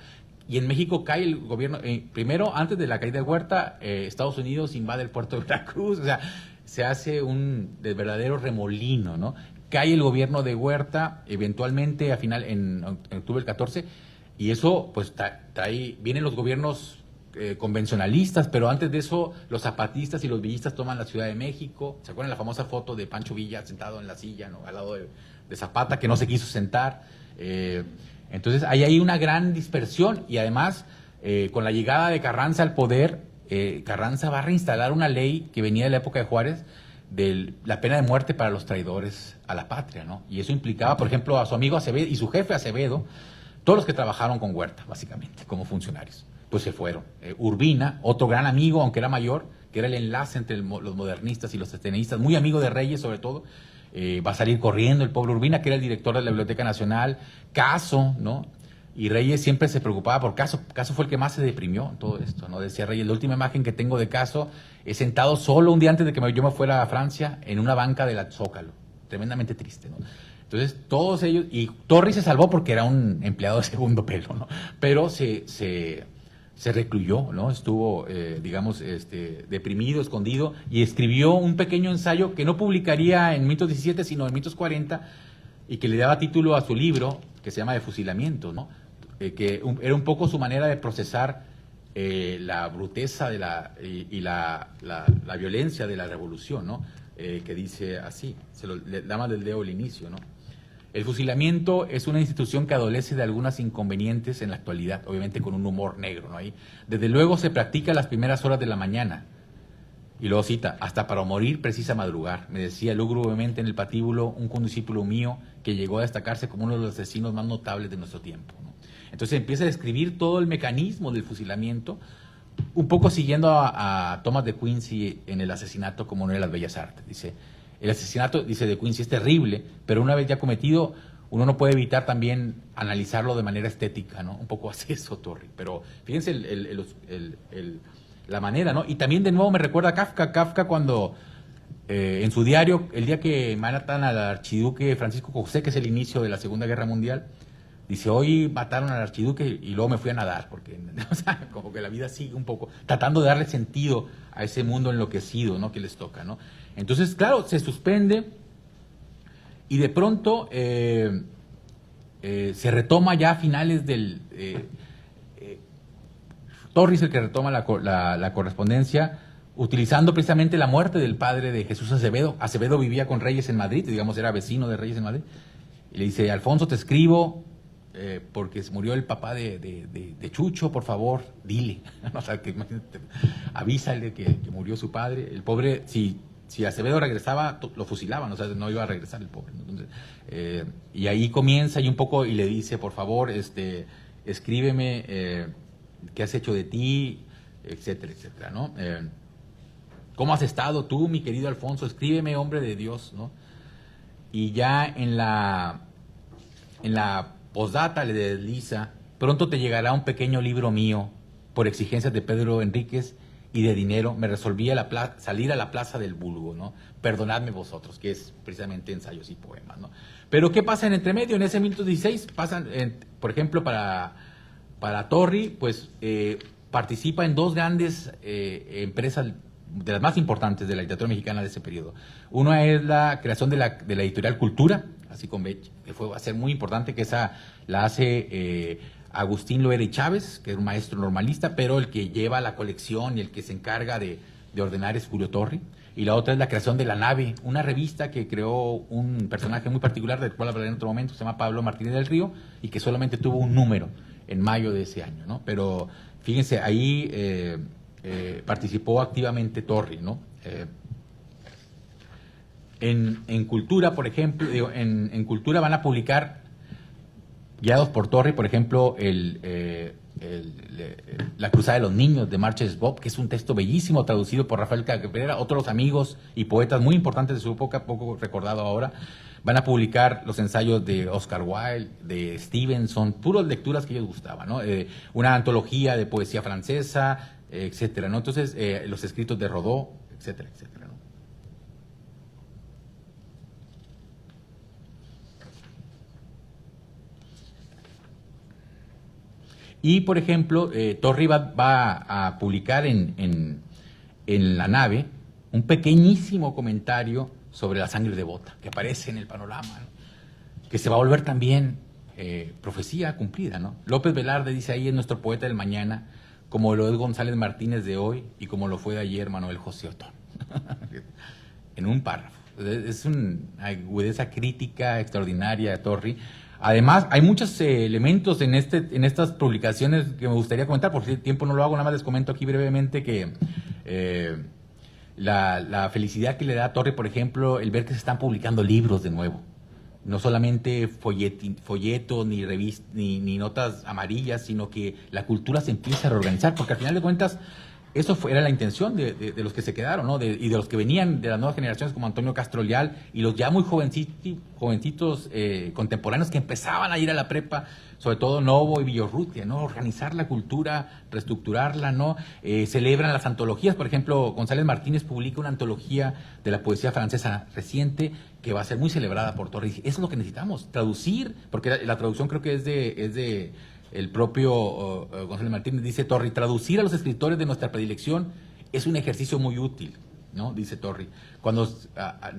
y en México cae el gobierno, primero, antes de la caída de Huerta, Estados Unidos invade el puerto de Veracruz, o sea, se hace un verdadero remolino, ¿no? Cae el gobierno de Huerta, eventualmente en octubre del 14, y eso pues vienen los gobiernos convencionalistas, pero antes de eso los zapatistas y los villistas toman la Ciudad de México. ¿Se acuerdan la famosa foto de Pancho Villa sentado en la silla, ¿no?, al lado de Zapata, que no se quiso sentar? Entonces hay ahí una gran dispersión, y además con la llegada de Carranza al poder, Carranza va a reinstalar una ley que venía de la época de Juárez, de la pena de muerte para los traidores a la patria, ¿no? Y eso implicaba, por ejemplo, a su amigo Acevedo y su jefe Acevedo, todos los que trabajaron con Huerta, básicamente, como funcionarios, pues se fueron. Urbina, otro gran amigo, aunque era mayor, que era el enlace entre los modernistas y los esteneístas, muy amigo de Reyes sobre todo, va a salir corriendo el pobre Urbina, que era el director de la Biblioteca Nacional. Caso, ¿no? Y Reyes siempre se preocupaba por Caso. Caso fue el que más se deprimió en todo esto, ¿no? Decía Reyes, la última imagen que tengo de Caso es sentado solo un día antes de que yo me fuera a Francia en una banca de la Zócalo. Tremendamente triste, ¿no? Entonces, todos ellos, y Torri se salvó porque era un empleado de segundo pelo, ¿no? Pero se recluyó, ¿no? Estuvo, digamos, deprimido, escondido, y escribió un pequeño ensayo que no publicaría en Mitos 17, sino en Mitos 40, y que le daba título a su libro, que se llama De Fusilamiento, ¿no? Que era un poco su manera de procesar la bruteza y la violencia de la revolución, ¿no? Que dice así, le damos del dedo el inicio, ¿no? El fusilamiento es una institución que adolece de algunas inconvenientes en la actualidad, obviamente con un humor negro, ¿no? Ahí, desde luego se practica a las primeras horas de la mañana, y luego cita, hasta para morir precisa madrugar. Me decía lúgubremente en el patíbulo un condiscípulo mío que llegó a destacarse como uno de los asesinos más notables de nuestro tiempo, ¿no? Entonces empieza a describir todo el mecanismo del fusilamiento, un poco siguiendo a Thomas de Quincy en El asesinato como una de las bellas artes. Dice, el asesinato, dice de Quincy, es terrible, pero una vez ya cometido, uno no puede evitar también analizarlo de manera estética, ¿no? Un poco hace eso Torri, pero fíjense la manera, ¿no? Y también de nuevo me recuerda a Kafka cuando en su diario, el día que matan al archiduque Francisco José, que es el inicio de la Segunda Guerra Mundial, dice, hoy mataron al archiduque y luego me fui a nadar, porque, o sea, como que la vida sigue un poco, tratando de darle sentido a ese mundo enloquecido, ¿no?, que les toca, ¿no? Entonces, claro, se suspende, y de pronto se retoma ya a finales del... Torres el que retoma la correspondencia, utilizando precisamente la muerte del padre de Jesús Acevedo. Acevedo vivía con Reyes en Madrid, digamos, era vecino de Reyes en Madrid, y le dice, Alfonso, te escribo porque murió el papá de Chucho, por favor, dile. O sea, que avísale que murió su padre. El pobre, si Acevedo regresaba, lo fusilaban, o sea, no iba a regresar el pobre. Entonces, y ahí comienza y un poco, y le dice, por favor, escríbeme qué has hecho de ti, etcétera, etcétera, ¿no? ¿Cómo has estado tú, mi querido Alfonso? Escríbeme, hombre de Dios, ¿no? Y ya en la postdata le desliza, pronto te llegará un pequeño libro mío, por exigencias de Pedro Enríquez y de dinero, me resolví salir a la plaza del Vulgo, ¿no? Perdonadme vosotros, que es precisamente ensayos y poemas, ¿no? Pero ¿qué pasa en entremedio? En ese 1916 pasan, por ejemplo, para Torri, pues participa en 2 grandes empresas de las más importantes de la literatura mexicana de ese periodo. Una es la creación de la editorial Cultura, así con B, que va a ser muy importante, que esa la hace Agustín Loera y Chávez, que es un maestro normalista, pero el que lleva la colección y el que se encarga de ordenar es Julio Torri. Y la otra es la creación de La Nave, una revista que creó un personaje muy particular, del cual hablaré en otro momento, que se llama Pablo Martínez del Río, y que solamente tuvo un número en mayo de ese año, ¿no? Pero fíjense, ahí participó activamente Torri, ¿no? En Cultura, por ejemplo, en Cultura van a publicar, guiados por Torri, por ejemplo, La Cruzada de los Niños, de Marches Bob, que es un texto bellísimo, traducido por Rafael Cabrera, otros amigos y poetas muy importantes de su época, poco recordado ahora. Van a publicar los ensayos de Oscar Wilde, de Stevenson, puras lecturas que ellos gustaban, ¿no? Una antología de poesía francesa, etcétera, ¿no? Entonces, los escritos de Rodó, etcétera, etcétera, ¿no? Y, por ejemplo, Torri va a publicar en la nave un pequeñísimo comentario sobre la sangre devota, que aparece en el panorama, ¿no? Que se va a volver también profecía cumplida, ¿no? López Velarde dice ahí, es nuestro poeta del mañana, como lo es González Martínez de hoy y como lo fue de ayer Manuel José Otón. En un párrafo. Es una agudeza crítica extraordinaria de Torri. Además, hay muchos elementos en estas publicaciones que me gustaría comentar, por si el tiempo no lo hago, nada más les comento aquí brevemente que la felicidad que le da a Torri, por ejemplo, el ver que se están publicando libros de nuevo. No solamente folletos, ni revistas, ni notas amarillas, sino que la cultura se empieza a reorganizar, porque al final de cuentas, eso era la intención de los que se quedaron, ¿no? Y de los que venían de las nuevas generaciones como Antonio Castro Leal y los ya muy jovencitos contemporáneos que empezaban a ir a la prepa, sobre todo Novo y Villorrutia, ¿no? Organizar la cultura, reestructurarla, ¿no? Celebran las antologías, por ejemplo, González Martínez publica una antología de la poesía francesa reciente que va a ser muy celebrada por Torri. Eso es lo que necesitamos, traducir, porque la traducción creo que es de el propio González Martínez, dice Torri, traducir a los escritores de nuestra predilección es un ejercicio muy útil, ¿no? Dice Torri. Cuando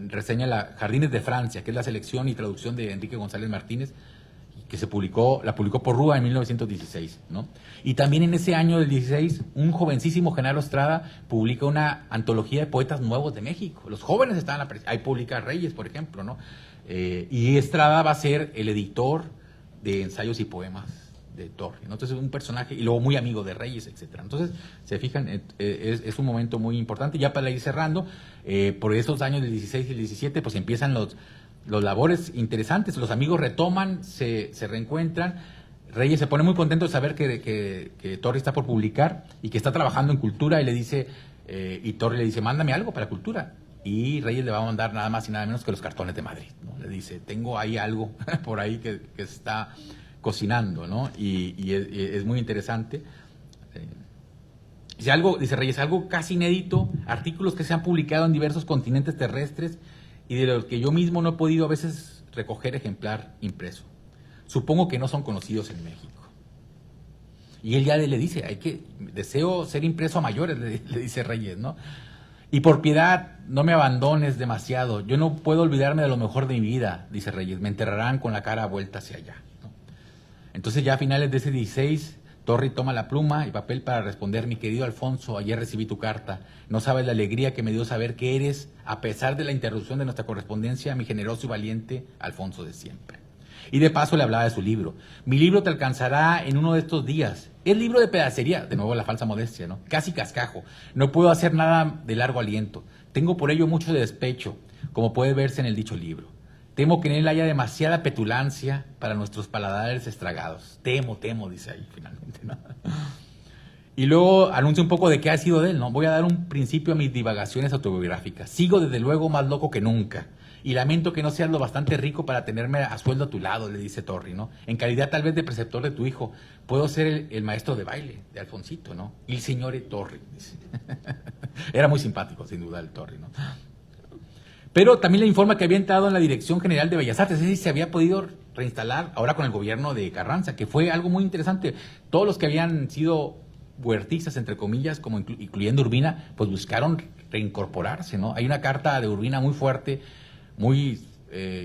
reseña Jardines de Francia, que es la selección y traducción de Enrique González Martínez, que la publicó por Rúa en 1916, ¿no? Y también en ese año del 16, un jovencísimo Genaro Estrada publica una antología de poetas nuevos de México. Los jóvenes estaban, ahí publica Reyes, por ejemplo, ¿no? Y Estrada va a ser el editor de ensayos y poemas de Torri, ¿no? Entonces es un personaje, y luego muy amigo de Reyes, etcétera. Entonces, se fijan, es un momento muy importante. Ya para ir cerrando, por esos años del 16 y el 17, pues empiezan los labores interesantes, los amigos retoman, se reencuentran. Reyes se pone muy contento de saber que Torri está por publicar y que está trabajando en cultura, y le dice, y Torri le dice, mándame algo para cultura. Y Reyes le va a mandar nada más y nada menos que los cartones de Madrid, ¿no? Le dice, tengo ahí algo por ahí que se está cocinando, ¿no? Y es muy interesante. Dice Reyes, algo casi inédito, artículos que se han publicado en diversos continentes terrestres y de los que yo mismo no he podido a veces recoger ejemplar impreso. Supongo que no son conocidos en México. Y él ya le dice, deseo ser impreso a mayores, le dice Reyes, ¿no? Y por piedad, no me abandones demasiado. Yo no puedo olvidarme de lo mejor de mi vida, dice Reyes. Me enterrarán con la cara vuelta hacia allá, ¿no? Entonces ya a finales de ese 16, Torri toma la pluma y papel para responder, mi querido Alfonso, ayer recibí tu carta. No sabes la alegría que me dio saber que eres, a pesar de la interrupción de nuestra correspondencia, mi generoso y valiente Alfonso de siempre. Y de paso le hablaba de su libro. Mi libro te alcanzará en uno de estos días. Es libro de pedacería, de nuevo la falsa modestia, ¿no? Casi cascajo. No puedo hacer nada de largo aliento. Tengo por ello mucho de despecho, como puede verse en el dicho libro. Temo que en él haya demasiada petulancia para nuestros paladares estragados. Temo, dice ahí finalmente, ¿no? Y luego anuncia un poco de qué ha sido de él, ¿no? Voy a dar un principio a mis divagaciones autobiográficas. Sigo desde luego más loco que nunca. Y lamento que no seas lo bastante rico para tenerme a sueldo a tu lado, le dice Torri, ¿no? En calidad tal vez de preceptor de tu hijo, puedo ser el maestro de baile de Alfonsito, ¿no? Il signore Torri, dice. Era muy simpático, sin duda, el Torri, ¿no? Pero también le informa que había entrado en la Dirección General de Bellas Artes, es decir, se había podido reinstalar ahora con el gobierno de Carranza, que fue algo muy interesante. Todos los que habían sido huertistas, entre comillas, como incluyendo Urbina, pues buscaron reincorporarse, ¿no? Hay una carta de Urbina muy fuerte, muy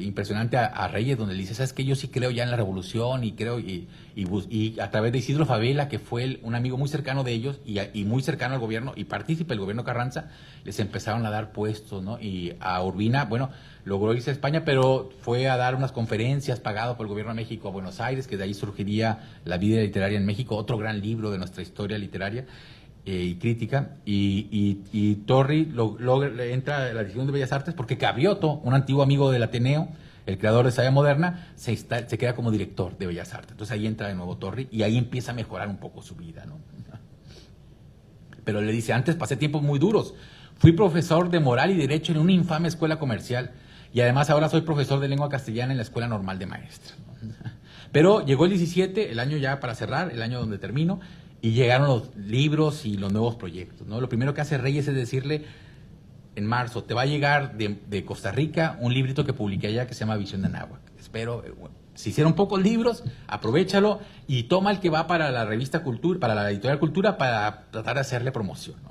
impresionante a Reyes, donde le dice, ¿sabes qué? Yo sí creo ya en la revolución y creo, y a través de Isidro Fabela, que fue un amigo muy cercano de ellos y muy cercano al gobierno y partícipe del gobierno Carranza, les empezaron a dar puestos, ¿no? Y a Urbina, bueno, logró irse a España, pero fue a dar unas conferencias pagado por el gobierno de México a Buenos Aires, que de ahí surgiría La vida literaria en México, otro gran libro de nuestra historia literaria y crítica, y Torri entra a la Dirección de Bellas Artes porque Cavioto, un antiguo amigo del Ateneo, el creador de Saya Moderna, se queda como director de Bellas Artes. Entonces ahí entra de nuevo Torri y ahí empieza a mejorar un poco su vida, ¿no? Pero le dice, antes pasé tiempos muy duros. Fui profesor de moral y derecho en una infame escuela comercial y además ahora soy profesor de lengua castellana en la Escuela Normal de Maestros. Pero llegó el 17, el año ya para cerrar, el año donde termino, y llegaron los libros y los nuevos proyectos, ¿no? Lo primero que hace Reyes es decirle, en marzo, te va a llegar de Costa Rica un librito que publiqué allá que se llama Visión de Anáhuac. Espero, se hicieron pocos libros, aprovéchalo y toma el que va para la revista Cultura, para la editorial Cultura, para tratar de hacerle promoción, ¿no?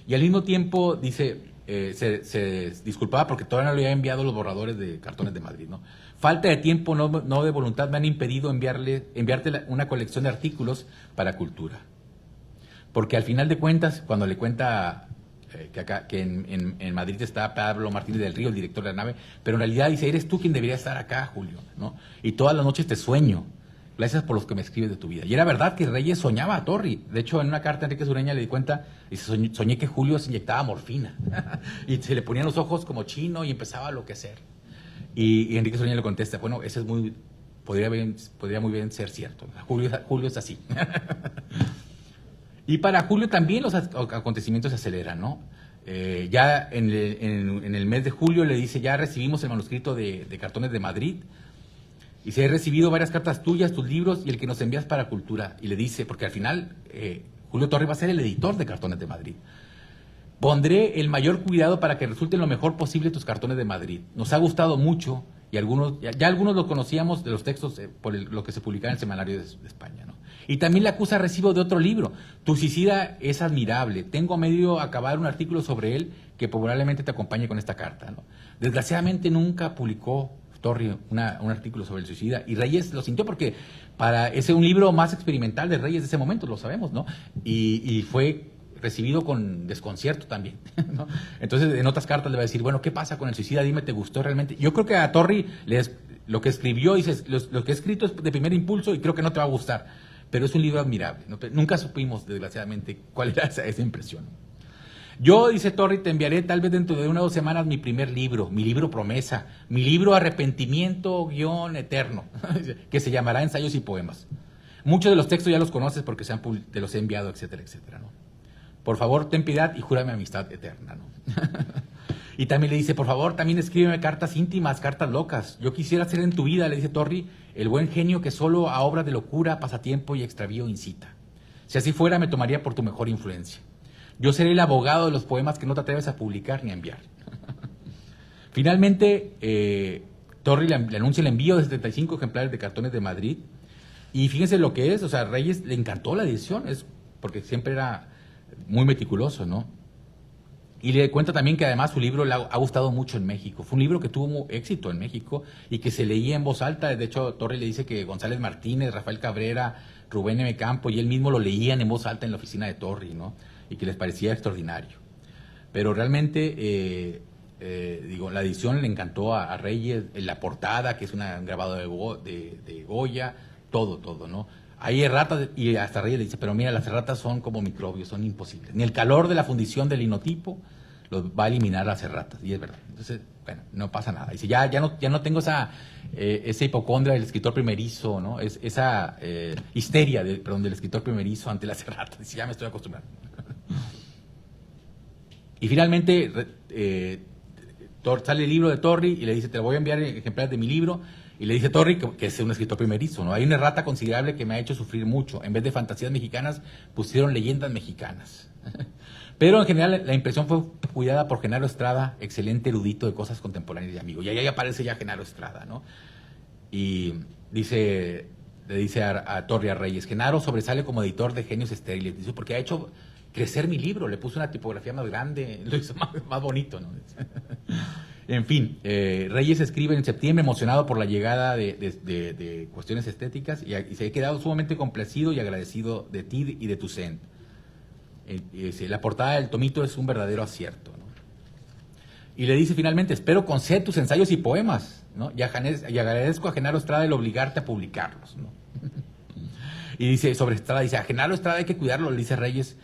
Y al mismo tiempo, dice, se disculpaba porque todavía no le había enviado los borradores de Cartones de Madrid, ¿no? Falta de tiempo, no de voluntad, me han impedido enviarte una colección de artículos para Cultura. Porque al final de cuentas, cuando le cuenta que en Madrid está Pablo Martínez del Río, el director de la nave, pero en realidad dice, eres tú quien debería estar acá, Julio, ¿no? Y todas las noches te sueño. Gracias por los que me escribes de tu vida. Y era verdad que Reyes soñaba a Torri. De hecho, en una carta a Enrique Sureña le di cuenta, dice, soñé que Julio se inyectaba morfina. Y se le ponían los ojos como chino y empezaba a enloquecer. Y Enrique Sureña le contesta, bueno, eso es podría muy bien ser cierto. Julio es así. Y para Julio también los acontecimientos se aceleran, ¿no? Ya en el mes de julio le dice, ya recibimos el manuscrito de Cartones de Madrid. Y se he recibido varias cartas tuyas, tus libros y el que nos envías para Cultura. Y le dice, porque al final Julio Torri va a ser el editor de Cartones de Madrid. Pondré el mayor cuidado para que resulten lo mejor posible tus Cartones de Madrid. Nos ha gustado mucho y ya algunos lo conocíamos de los textos por lo que se publicaba en el Semanario de España, ¿no? Y también le acusa recibo de otro libro. Tu suicida es admirable. Tengo a medio acabar un artículo sobre él que probablemente te acompañe con esta carta, ¿no? Desgraciadamente nunca publicó Torri un artículo sobre el suicida y Reyes lo sintió porque es un libro más experimental de Reyes de ese momento, lo sabemos, ¿no? Y fue recibido con desconcierto también, ¿no? Entonces en otras cartas le va a decir, bueno, ¿qué pasa con el suicida? Dime, ¿te gustó realmente? Yo creo que a Torri lo que escribió, dice, lo que he escrito es de primer impulso y creo que no te va a gustar, pero es un libro admirable, ¿no? Nunca supimos, desgraciadamente, cuál era esa impresión. Yo, dice Torri, te enviaré tal vez dentro de 1 o 2 semanas mi primer libro, mi libro promesa, mi libro arrepentimiento-eterno, que se llamará Ensayos y Poemas. Muchos de los textos ya los conoces porque te los he enviado, etcétera, etcétera, ¿no? Por favor, ten piedad y júrame amistad eterna, ¿no? Y también le dice, por favor, también escríbeme cartas íntimas, cartas locas. Yo quisiera ser en tu vida, le dice Torri, el buen genio que solo a obra de locura, pasatiempo y extravío incita. Si así fuera, me tomaría por tu mejor influencia. Yo seré el abogado de los poemas que no te atreves a publicar ni a enviar. Finalmente, Torri le anuncia el envío de 75 ejemplares de Cartones de Madrid. Y fíjense lo que es, o sea, Reyes le encantó la edición, porque siempre era muy meticuloso, ¿no? Y le cuenta también que además su libro le ha gustado mucho en México. Fue un libro que tuvo éxito en México y que se leía en voz alta. De hecho, Torri le dice que González Martínez, Rafael Cabrera, Rubén M. Campo y él mismo lo leían en voz alta en la oficina de Torri, ¿no? Y que les parecía extraordinario. Pero realmente, la edición le encantó a Reyes, la portada, que es un grabado de Goya, todo, ¿no? Hay erratas, y hasta Reyes le dice, pero mira, las erratas son como microbios, son imposibles. Ni el calor de la fundición del linotipo los va a eliminar las erratas, y es verdad. Entonces, bueno, no pasa nada. Dice, ya no tengo esa hipocondria del escritor primerizo, ¿no? Esa histeria del escritor primerizo ante las erratas. Dice, ya me estoy acostumbrando. Y finalmente sale el libro de Torri y le dice, te voy a enviar ejemplares de mi libro. Y le dice Torri que es un escritor primerizo, ¿no? Hay una errata considerable que me ha hecho sufrir mucho. En vez de fantasías mexicanas, pusieron leyendas mexicanas. Pero en general la impresión fue cuidada por Genaro Estrada, excelente erudito de cosas contemporáneas y amigo. Y ahí aparece ya Genaro Estrada, ¿no? Y le dice a Torri, a Reyes, Genaro sobresale como editor de Genios Estériles. Dice, porque ha hecho crecer mi libro, le puso una tipografía más grande, lo hizo más bonito, ¿no? En fin, Reyes escribe en septiembre emocionado por la llegada de cuestiones estéticas y se ha quedado sumamente complacido y agradecido de ti y de tu zen. La portada del tomito es un verdadero acierto, ¿no? Y le dice finalmente, espero con sed tus ensayos y poemas, ¿no? Y agradezco a Genaro Estrada el obligarte a publicarlos, ¿no? Y dice sobre Estrada, dice, a Genaro Estrada hay que cuidarlo, le dice Reyes,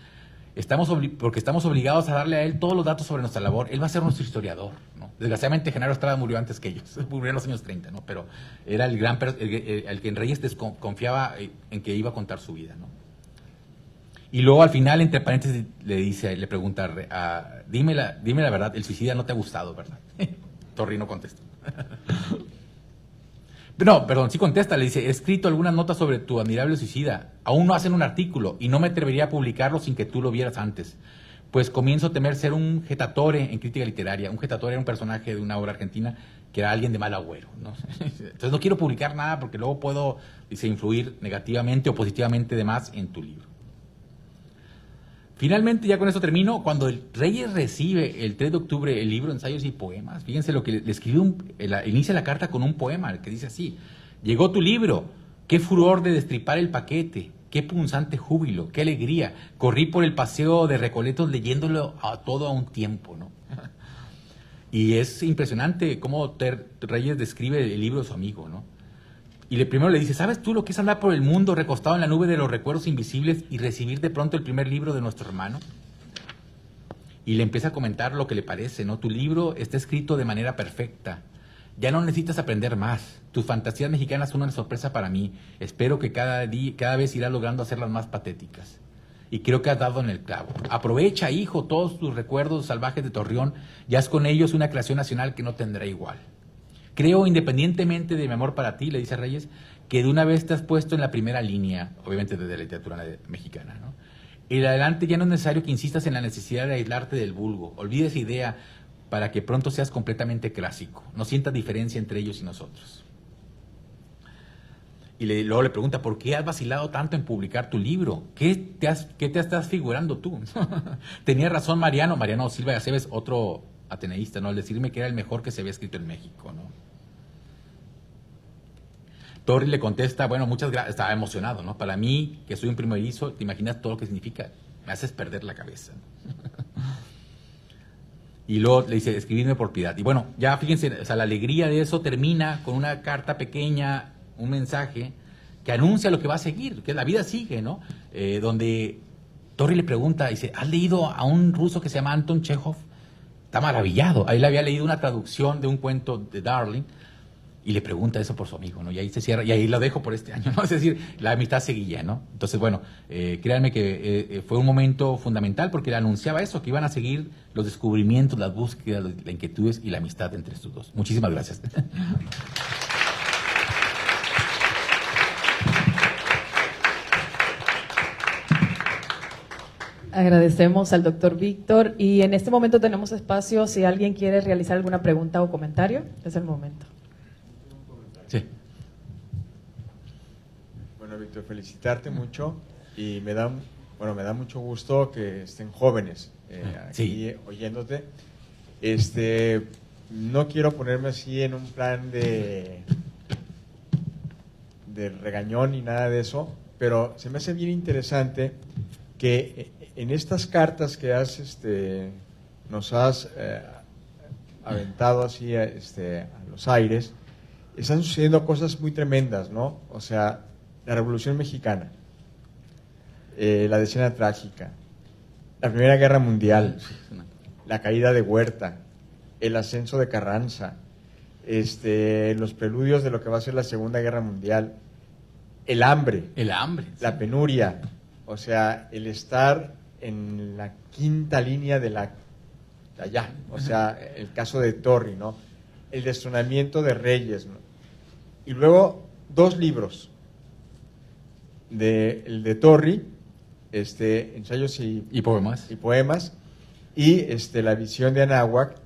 porque estamos obligados a darle a él todos los datos sobre nuestra labor. Él va a ser nuestro historiador, ¿no? Desgraciadamente Genaro Estrada murió antes que ellos, murió en los años 30, ¿no? Pero era el que en Reyes confiaba en que iba a contar su vida, ¿no? Y luego al final, entre paréntesis, le pregunta, dime la verdad, el suicida no te ha gustado, ¿verdad? Torri no contesta. No, perdón, sí contesta, le dice, he escrito algunas notas sobre tu admirable suicida, aún no hacen un artículo y no me atrevería a publicarlo sin que tú lo vieras antes, pues comienzo a temer ser un jetatore en crítica literaria. Un jetatore era un personaje de una obra argentina que era alguien de mal agüero, ¿no? Entonces no quiero publicar nada porque luego puedo, dice, influir negativamente o positivamente de más en tu libro. Finalmente, ya con esto termino, cuando el Reyes recibe el 3 de octubre el libro Ensayos y Poemas, fíjense lo que le escribió, inicia la carta con un poema que dice así: llegó tu libro, qué furor de destripar el paquete, qué punzante júbilo, qué alegría, corrí por el paseo de Recoletos leyéndolo todo a un tiempo, ¿no? Y es impresionante cómo Reyes describe el libro de su amigo, ¿no? Y primero le dice, ¿sabes tú lo que es andar por el mundo recostado en la nube de los recuerdos invisibles y recibir de pronto el primer libro de nuestro hermano? Y le empieza a comentar lo que le parece, ¿no? Tu libro está escrito de manera perfecta. Ya no necesitas aprender más. Tus fantasías mexicanas son una sorpresa para mí. Espero que cada vez irás logrando hacerlas más patéticas. Y creo que has dado en el clavo. Aprovecha, hijo, todos tus recuerdos salvajes de Torreón y haz con ellos una creación nacional que no tendrá igual. Creo, independientemente de mi amor para ti, le dice Reyes, que de una vez te has puesto en la primera línea, obviamente desde la literatura mexicana, ¿no? Y de adelante ya no es necesario que insistas en la necesidad de aislarte del vulgo. Olvida esa idea para que pronto seas completamente clásico. No sientas diferencia entre ellos y nosotros. Y luego le pregunta, ¿por qué has vacilado tanto en publicar tu libro? ¿Qué te estás figurando tú? Tenía razón Mariano Silva Aceves, otro ateneísta, ¿no? Al decirme que era el mejor que se había escrito en México, ¿no? Torri le contesta, bueno, muchas gracias, estaba emocionado, ¿no? Para mí, que soy un primerizo, ¿te imaginas todo lo que significa? Me haces perder la cabeza. Y luego le dice, escribidme por piedad. Y bueno, ya fíjense, o sea, la alegría de eso termina con una carta pequeña, un mensaje que anuncia lo que va a seguir, que la vida sigue, ¿no? Donde Torri le pregunta, dice, ¿has leído a un ruso que se llama Anton Chekhov? Está maravillado. Ahí le había leído una traducción de un cuento de Darling y le pregunta eso por su amigo, ¿no? Y ahí se cierra, y ahí lo dejo por este año, ¿no? Es decir, la amistad seguía, ¿no? Entonces, bueno, créanme que fue un momento fundamental porque le anunciaba eso, que iban a seguir los descubrimientos, las búsquedas, las inquietudes y la amistad entre estos dos. Muchísimas gracias. Agradecemos al doctor Víctor y en este momento tenemos espacio si alguien quiere realizar alguna pregunta o comentario, es el momento. Sí. Bueno, Víctor, felicitarte mucho y me da mucho gusto que estén jóvenes aquí oyéndote. No quiero ponerme así en un plan de regañón ni nada de eso, pero se me hace bien interesante que en estas cartas que nos has aventado así a los aires, están sucediendo cosas muy tremendas, ¿no? O sea, la Revolución Mexicana, la Decena Trágica, la Primera Guerra Mundial, la caída de Huerta, el ascenso de Carranza, los preludios de lo que va a ser la Segunda Guerra Mundial, el hambre, la penuria, o sea, el estar en la quinta línea de allá, o sea, el caso de Torri, ¿no? El destronamiento de Reyes, ¿no? Y luego 2 libros, el de Torri, Ensayos y poemas, y La visión de Anáhuac,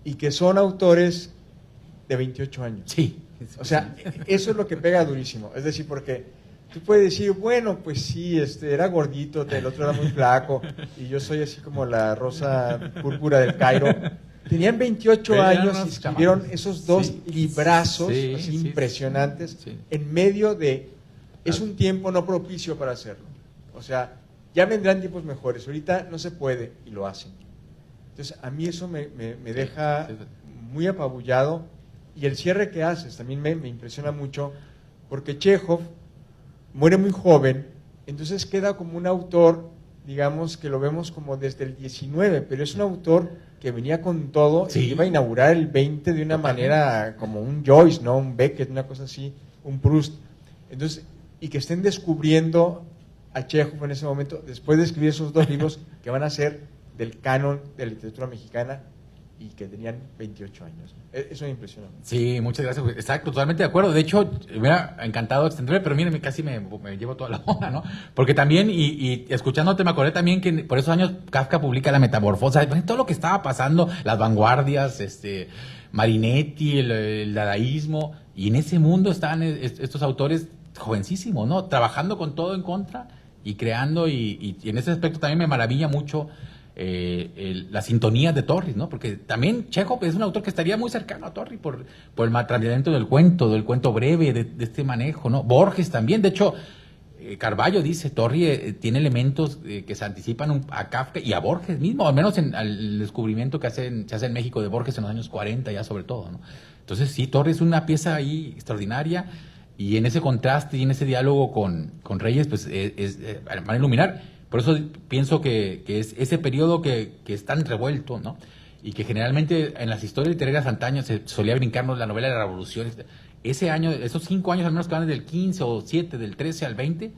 y que son autores de 28 años. Sí. O sea, eso es lo que pega durísimo, es decir, porque tú puedes decir, bueno, pues sí, era gordito, el otro era muy flaco, y yo soy así como la rosa púrpura del Cairo. Tenían 28 años y escribieron esos 2 librazos así impresionantes en medio de... Es un tiempo no propicio para hacerlo. O sea, ya vendrán tiempos mejores, ahorita no se puede y lo hacen. Entonces, a mí eso me deja muy apabullado, y el cierre que haces también me impresiona mucho, porque Chekhov muere muy joven, entonces queda como un autor digamos que lo vemos como desde el 19, pero es un autor que venía con todo Sí. y iba a inaugurar el 20 de una manera como un Joyce, ¿no? Un Beckett, una cosa así, un Proust. Entonces, y que estén descubriendo a Chekhov en ese momento, después de escribir esos dos libros que van a ser del canon de la literatura mexicana y que tenían 28 años. Eso me impresionó. Sí, muchas gracias. Exacto, totalmente de acuerdo. De hecho, me hubiera encantado extenderme, pero miren, casi me llevo toda la hora, ¿no? Porque también, y escuchándote, me acordé también que por esos años Kafka publica La Metamorfosa, todo lo que estaba pasando, las vanguardias, Marinetti, el dadaísmo, y en ese mundo estaban estos autores jovencísimos, ¿no? Trabajando con todo en contra y creando, y en ese aspecto también me maravilla mucho la sintonía de Torres, ¿no? Porque también Chekhov es un autor que estaría muy cercano a Torres por el tratamiento del cuento breve, de este manejo, ¿no? Borges también, de hecho, Carballo dice, Torres tiene elementos que se anticipan a Kafka y a Borges mismo, al menos al descubrimiento que se hace en México de Borges en los años 40 ya sobre todo, ¿no? Entonces sí, Torres es una pieza ahí extraordinaria, y en ese contraste y en ese diálogo con Reyes, pues van a iluminar. Por eso pienso que es ese periodo que es tan revuelto, ¿no? Y que generalmente en las historias literarias antañas se solía brincarnos la novela de la Revolución. Ese año, esos 5 años al menos que van del 15 o 7, del 13 al 20,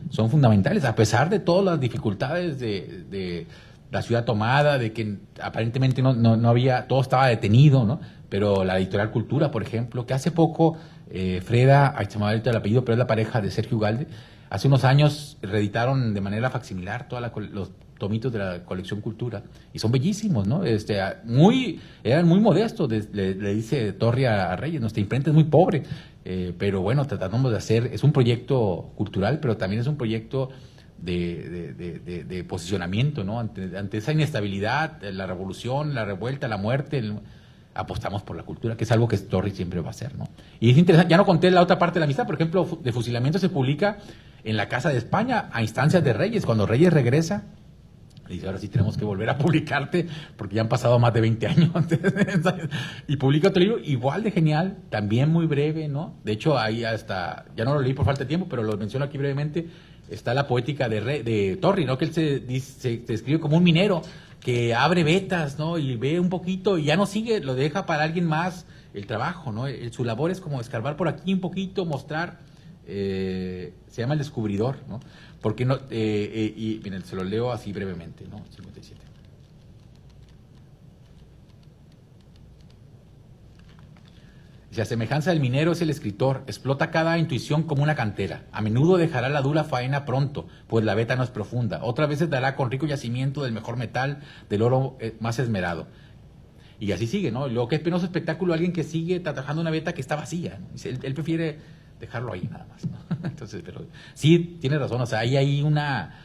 son fundamentales, a pesar de todas las dificultades de la ciudad tomada, de que aparentemente no había, todo estaba detenido, ¿no? Pero la editorial Cultura, por ejemplo, que hace poco, Freda, se me va el apellido, pero es la pareja de Sergio Ugalde, hace unos años reeditaron de manera facsimilar todos los tomitos de la colección Cultura, y son bellísimos, ¿no? Eran muy modestos, le dice Torri a Reyes, nuestra imprenta es muy pobre, pero bueno, tratamos de hacer, es un proyecto cultural, pero también es un proyecto de posicionamiento, ¿no? Ante esa inestabilidad, la revolución, la revuelta, la muerte, apostamos por la cultura, que es algo que Torri siempre va a hacer, ¿no? Y es interesante, ya no conté la otra parte de la amistad, por ejemplo, de Fusilamiento se publica en la Casa de España a instancias de Reyes. Cuando Reyes regresa, dice, ahora sí tenemos que volver a publicarte porque ya han pasado más de 20 años. Y publica otro libro igual de genial, también muy breve, ¿no? De hecho, ahí hasta, ya no lo leí por falta de tiempo, pero lo menciono aquí brevemente, está la poética de Torri, ¿no? Que él se describe como un minero que abre vetas, ¿no? Y ve un poquito y ya no sigue, lo deja para alguien más el trabajo, ¿no? Su labor es como escarbar por aquí un poquito, mostrar, se llama El Descubridor, ¿no? Porque no, y miren, se lo leo así brevemente, ¿no? 57. Dice, a semejanza del minero es el escritor, explota cada intuición como una cantera. A menudo dejará la dura faena pronto, pues la veta no es profunda. Otras veces dará con rico yacimiento del mejor metal, del oro más esmerado. Y así sigue, ¿no? Luego, qué penoso espectáculo alguien que sigue trabajando una veta que está vacía, ¿no? Dice, él prefiere dejarlo ahí nada más, ¿no? Entonces, pero sí, tiene razón, o sea, hay una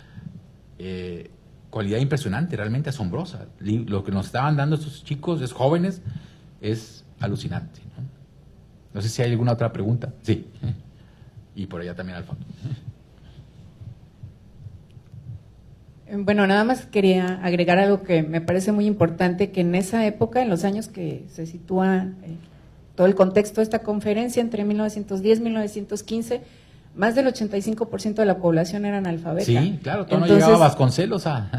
cualidad impresionante, realmente asombrosa. Lo que nos estaban dando estos chicos, esos jóvenes, es alucinante, ¿no? No sé si hay alguna otra pregunta. Sí. Y por allá también al fondo. Bueno, nada más quería agregar algo que me parece muy importante, que en esa época, en los años que se sitúa todo el contexto de esta conferencia, entre 1910 y 1915, más del 85% de la población era analfabeta. Sí, claro, todo no llegaba Vasconcelos a...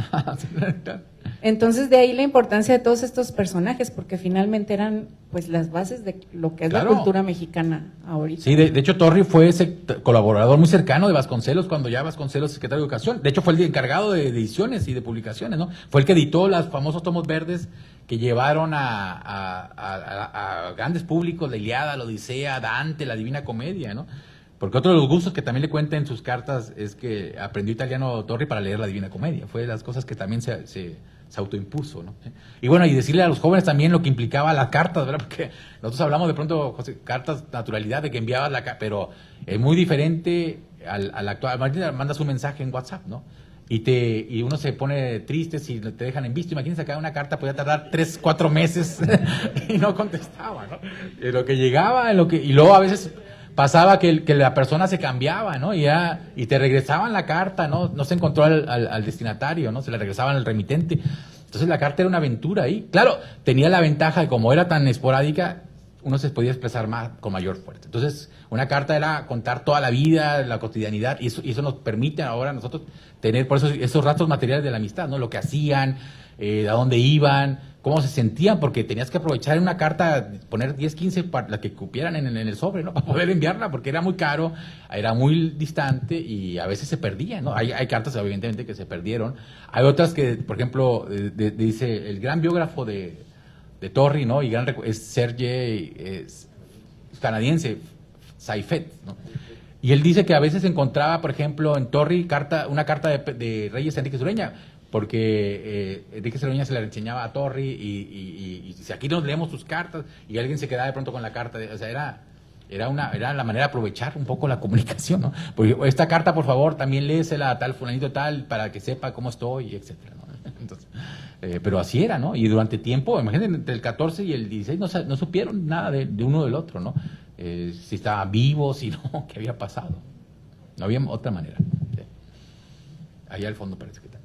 Entonces, de ahí la importancia de todos estos personajes, porque finalmente eran pues las bases de lo que es la cultura mexicana ahorita. Sí, de hecho, Torri fue ese colaborador muy cercano de Vasconcelos cuando ya Vasconcelos secretario de Educación. De hecho, fue el encargado de ediciones y de publicaciones, ¿no? Fue el que editó los famosos tomos verdes que llevaron a grandes públicos, la Ilíada, la Odisea, Dante, la Divina Comedia, ¿no? Porque otro de los gustos que también le cuenta en sus cartas es que aprendió italiano Torri para leer la Divina Comedia. Fue de las cosas que también se autoimpuso, ¿no? Y bueno, y decirle a los jóvenes también lo que implicaba las cartas, ¿verdad? Porque nosotros hablamos de pronto, José, cartas, naturalidad, de que enviabas pero es muy diferente al actual. Martín manda su mensaje en WhatsApp, ¿no? Y uno se pone triste si te dejan en visto. Imagínense que una carta podía tardar 3-4 meses y no contestaba, ¿no? Lo que llegaba, y luego a veces pasaba que la persona se cambiaba, ¿no? Y te regresaban la carta, ¿no? No se encontró al destinatario, ¿no? Se le regresaban al remitente. Entonces la carta era una aventura ahí. Claro, tenía la ventaja de como era tan esporádica, uno se podía expresar más con mayor fuerza. Entonces, una carta era contar toda la vida, la cotidianidad, y eso nos permite ahora a nosotros tener por eso esos rastros materiales de la amistad, ¿no? Lo que hacían, a dónde iban, cómo se sentían, porque tenías que aprovechar en una carta, poner 10, 15 para las que cupieran en el sobre, ¿no? Para poder enviarla, porque era muy caro, era muy distante y a veces se perdía, ¿no? Hay cartas, evidentemente, que se perdieron. Hay otras que, por ejemplo, dice el gran biógrafo de Torri, ¿no? Y es Sergei, es canadiense, Seifert, ¿no? Y él dice que a veces encontraba, por ejemplo, en Torri una carta de Reyes Enrique Sureña, porque Enrique Sureña se la enseñaba a Torri y dice, aquí nos leemos tus cartas, y alguien se quedaba de pronto con la carta, o sea, era la manera de aprovechar un poco la comunicación, ¿no? Porque esta carta, por favor, también léesela a tal fulanito tal, para que sepa cómo estoy, etcétera, ¿no? Entonces, pero así era, ¿no? Y durante tiempo, imagínense, entre el 14 y el 16 no supieron nada de uno del otro, ¿no? Si estaban vivos, si no, qué había pasado. No había otra manera. ¿Sí? Allá al fondo parece que está.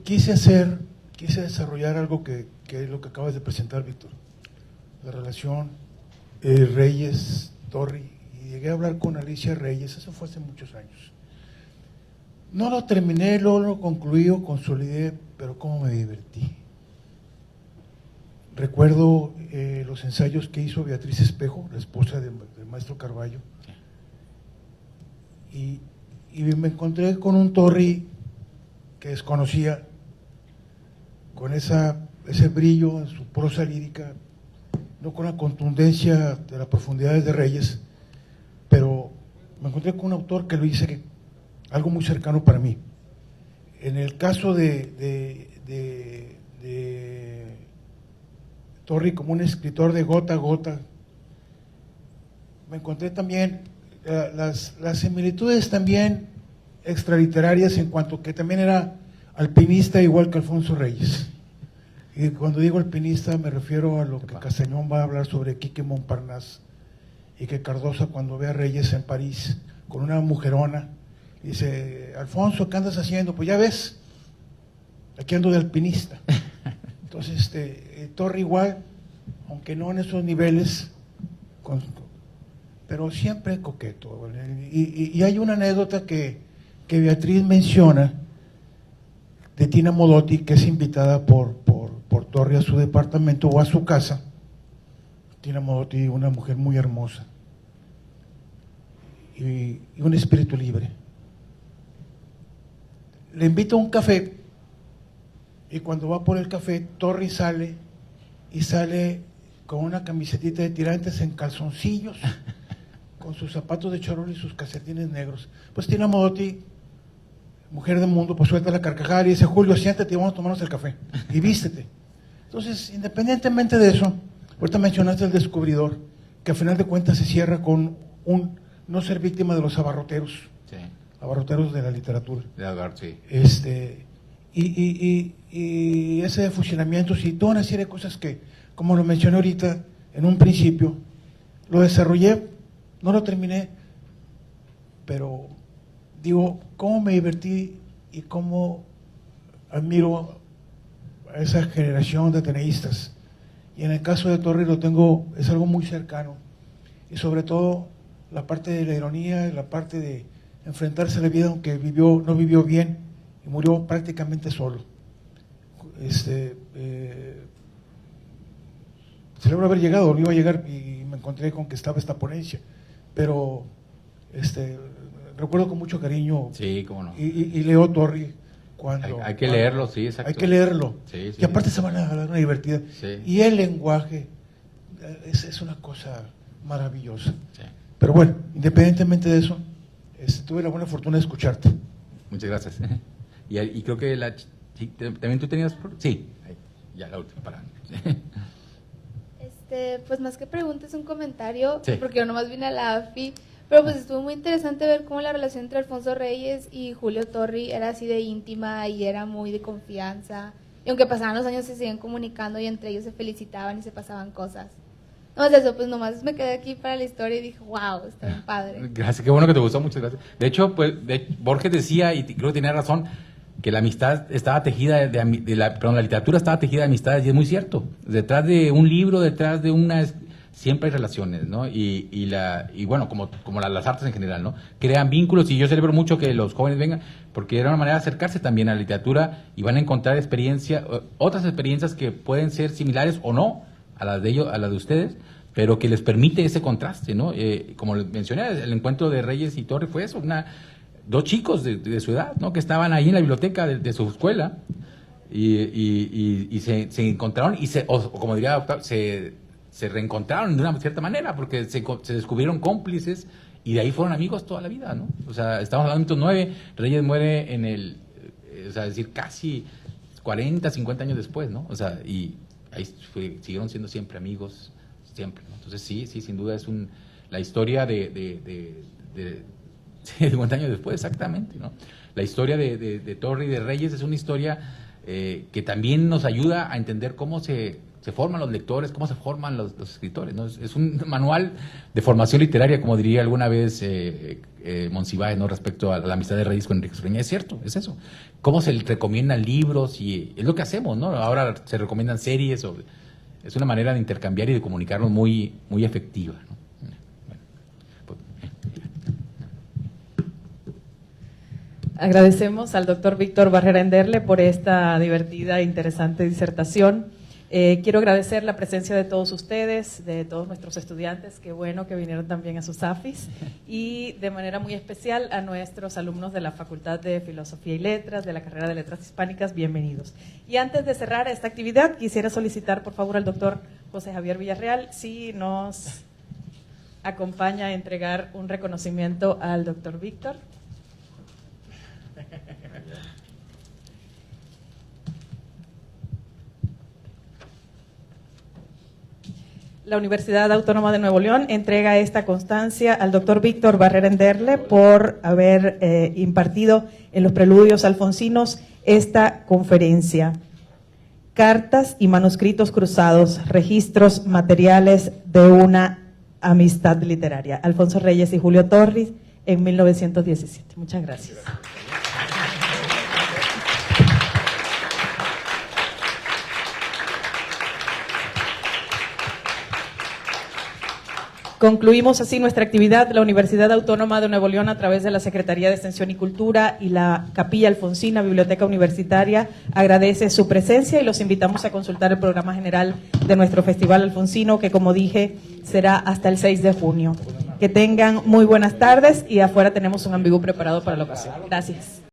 Quise desarrollar algo que es lo que acabas de presentar, Víctor. La relación Reyes, Torri, y llegué a hablar con Alicia Reyes, eso fue hace muchos años. No lo terminé, no lo concluí o consolidé, pero cómo me divertí. Recuerdo los ensayos que hizo Beatriz Espejo, la esposa del maestro Carballo, y me encontré con un Torri que desconocía, con ese brillo en su prosa lírica, no con la contundencia de las profundidades de Reyes, pero me encontré con un autor que lo hice algo muy cercano para mí. En el caso de Torri, como un escritor de gota a gota, me encontré también las similitudes también extraliterarias, en cuanto que también era alpinista igual que Alfonso Reyes. Y cuando digo alpinista me refiero a lo que Castañón va a hablar sobre Quique Montparnasse, y que Cardosa, cuando ve a Reyes en París con una mujerona, dice: Alfonso, ¿qué andas haciendo? Pues ya ves, aquí ando de alpinista. Entonces, Torri igual, aunque no en esos niveles, pero siempre coqueto. Y hay una anécdota que Beatriz menciona de Tina Modotti, que es invitada por Torri a su departamento o a su casa. Tina Modotti, una mujer muy hermosa y un espíritu libre. Le invita a un café, y cuando va por el café, Torri sale con una camisetita de tirantes en calzoncillos, con sus zapatos de charol y sus calcetines negros. Pues Tina Modotti, mujer del mundo, pues suelta la carcajada y dice: Julio, siéntate y vamos a tomarnos el café y vístete. Entonces, independientemente de eso, ahorita mencionaste El Descubridor, que al final de cuentas se cierra con no ser víctima de los abarroteros, Sí. Abarroteros de la literatura. De Algar, sí. Y ese de fusilamientos y toda una serie de cosas que, como lo mencioné ahorita en un principio, lo desarrollé, no lo terminé, pero digo, cómo me divertí y cómo admiro a esa generación de ateneístas. Y en el caso de Torri es algo muy cercano, y sobre todo la parte de la ironía, la parte de enfrentarse a la vida, aunque no vivió bien y murió prácticamente solo. Celebro haber llegado, no iba a llegar y me encontré con que estaba esta ponencia, pero recuerdo con mucho cariño. Sí, cómo no. Y leo Torri cuando... Hay que leerlo, sí, exacto. Hay que leerlo. Sí, sí, y aparte sí. se van a dar una divertida. Sí. Y el lenguaje es una cosa maravillosa. Sí. Pero bueno, independientemente de eso, tuve la buena fortuna de escucharte. Muchas gracias. Y creo que sí, también tú tenías... Sí, ahí, ya la última para... Pues más que preguntas, un comentario, Sí. porque yo nomás vine a la AFI, pero pues estuvo muy interesante ver cómo la relación entre Alfonso Reyes y Julio Torri era así de íntima y era muy de confianza, y aunque pasaban los años se siguen comunicando y entre ellos se felicitaban y se pasaban cosas. No, eso, pues nomás me quedé aquí para la historia y dije, wow, está bien padre. Gracias, qué bueno que te gustó, muchas gracias. De hecho, pues, Borges decía, y creo que tenía razón, que la amistad estaba tejida la literatura estaba tejida de amistades, y es muy cierto. Detrás de un libro, detrás de siempre hay relaciones, ¿no? Y bueno, como las artes en general, ¿no? Crean vínculos, y yo celebro mucho que los jóvenes vengan, porque era una manera de acercarse también a la literatura y van a encontrar otras experiencias que pueden ser similares o no a las de ellos, a las de ustedes, pero que les permite ese contraste, ¿no? Como les mencioné, el encuentro de Reyes y Torri fue eso, dos chicos de su edad, ¿no? Que estaban ahí en la biblioteca de su escuela y se encontraron o como diría doctor, se reencontraron de una cierta manera porque se descubrieron cómplices y de ahí fueron amigos toda la vida, ¿no? O sea, estamos hablando de 9, Reyes muere o sea, es decir, casi 40, 50 años después, ¿no? O sea, y ahí siguieron siendo siempre amigos, siempre, ¿no? Entonces sí, sin duda es la historia de 50 años después, exactamente, ¿no? La historia de Torri y de Reyes es una historia que también nos ayuda a entender cómo se forman los lectores, cómo se forman los escritores, ¿no? Es un manual de formación literaria, como diría alguna vez Monsiváis, ¿no? Respecto a la amistad de Reyes con Enrique Sureña. Es cierto, es eso. Cómo se recomiendan libros, y es lo que hacemos, ¿no? Ahora se recomiendan series, es una manera de intercambiar y de comunicarnos muy, muy efectiva, ¿no? Agradecemos al doctor Víctor Barrera Enderle por esta divertida e interesante disertación. Quiero agradecer la presencia de todos ustedes, de todos nuestros estudiantes, qué bueno que vinieron también a sus AFIS, y de manera muy especial a nuestros alumnos de la Facultad de Filosofía y Letras, de la carrera de Letras Hispánicas, bienvenidos. Y antes de cerrar esta actividad, quisiera solicitar por favor al doctor José Javier Villarreal si nos acompaña a entregar un reconocimiento al doctor Víctor. La Universidad Autónoma de Nuevo León entrega esta constancia al doctor Víctor Barrera Enderle por haber impartido en los preludios alfonsinos esta conferencia. Cartas y manuscritos cruzados, registros materiales de una amistad literaria. Alfonso Reyes y Julio Torri en 1917. Muchas gracias. Concluimos así nuestra actividad. La Universidad Autónoma de Nuevo León, a través de la Secretaría de Extensión y Cultura y la Capilla Alfonsina Biblioteca Universitaria, agradece su presencia y los invitamos a consultar el programa general de nuestro Festival Alfonsino, que, como dije, será hasta el 6 de junio. Que tengan muy buenas tardes, y afuera tenemos un ambigú preparado para la ocasión. Gracias.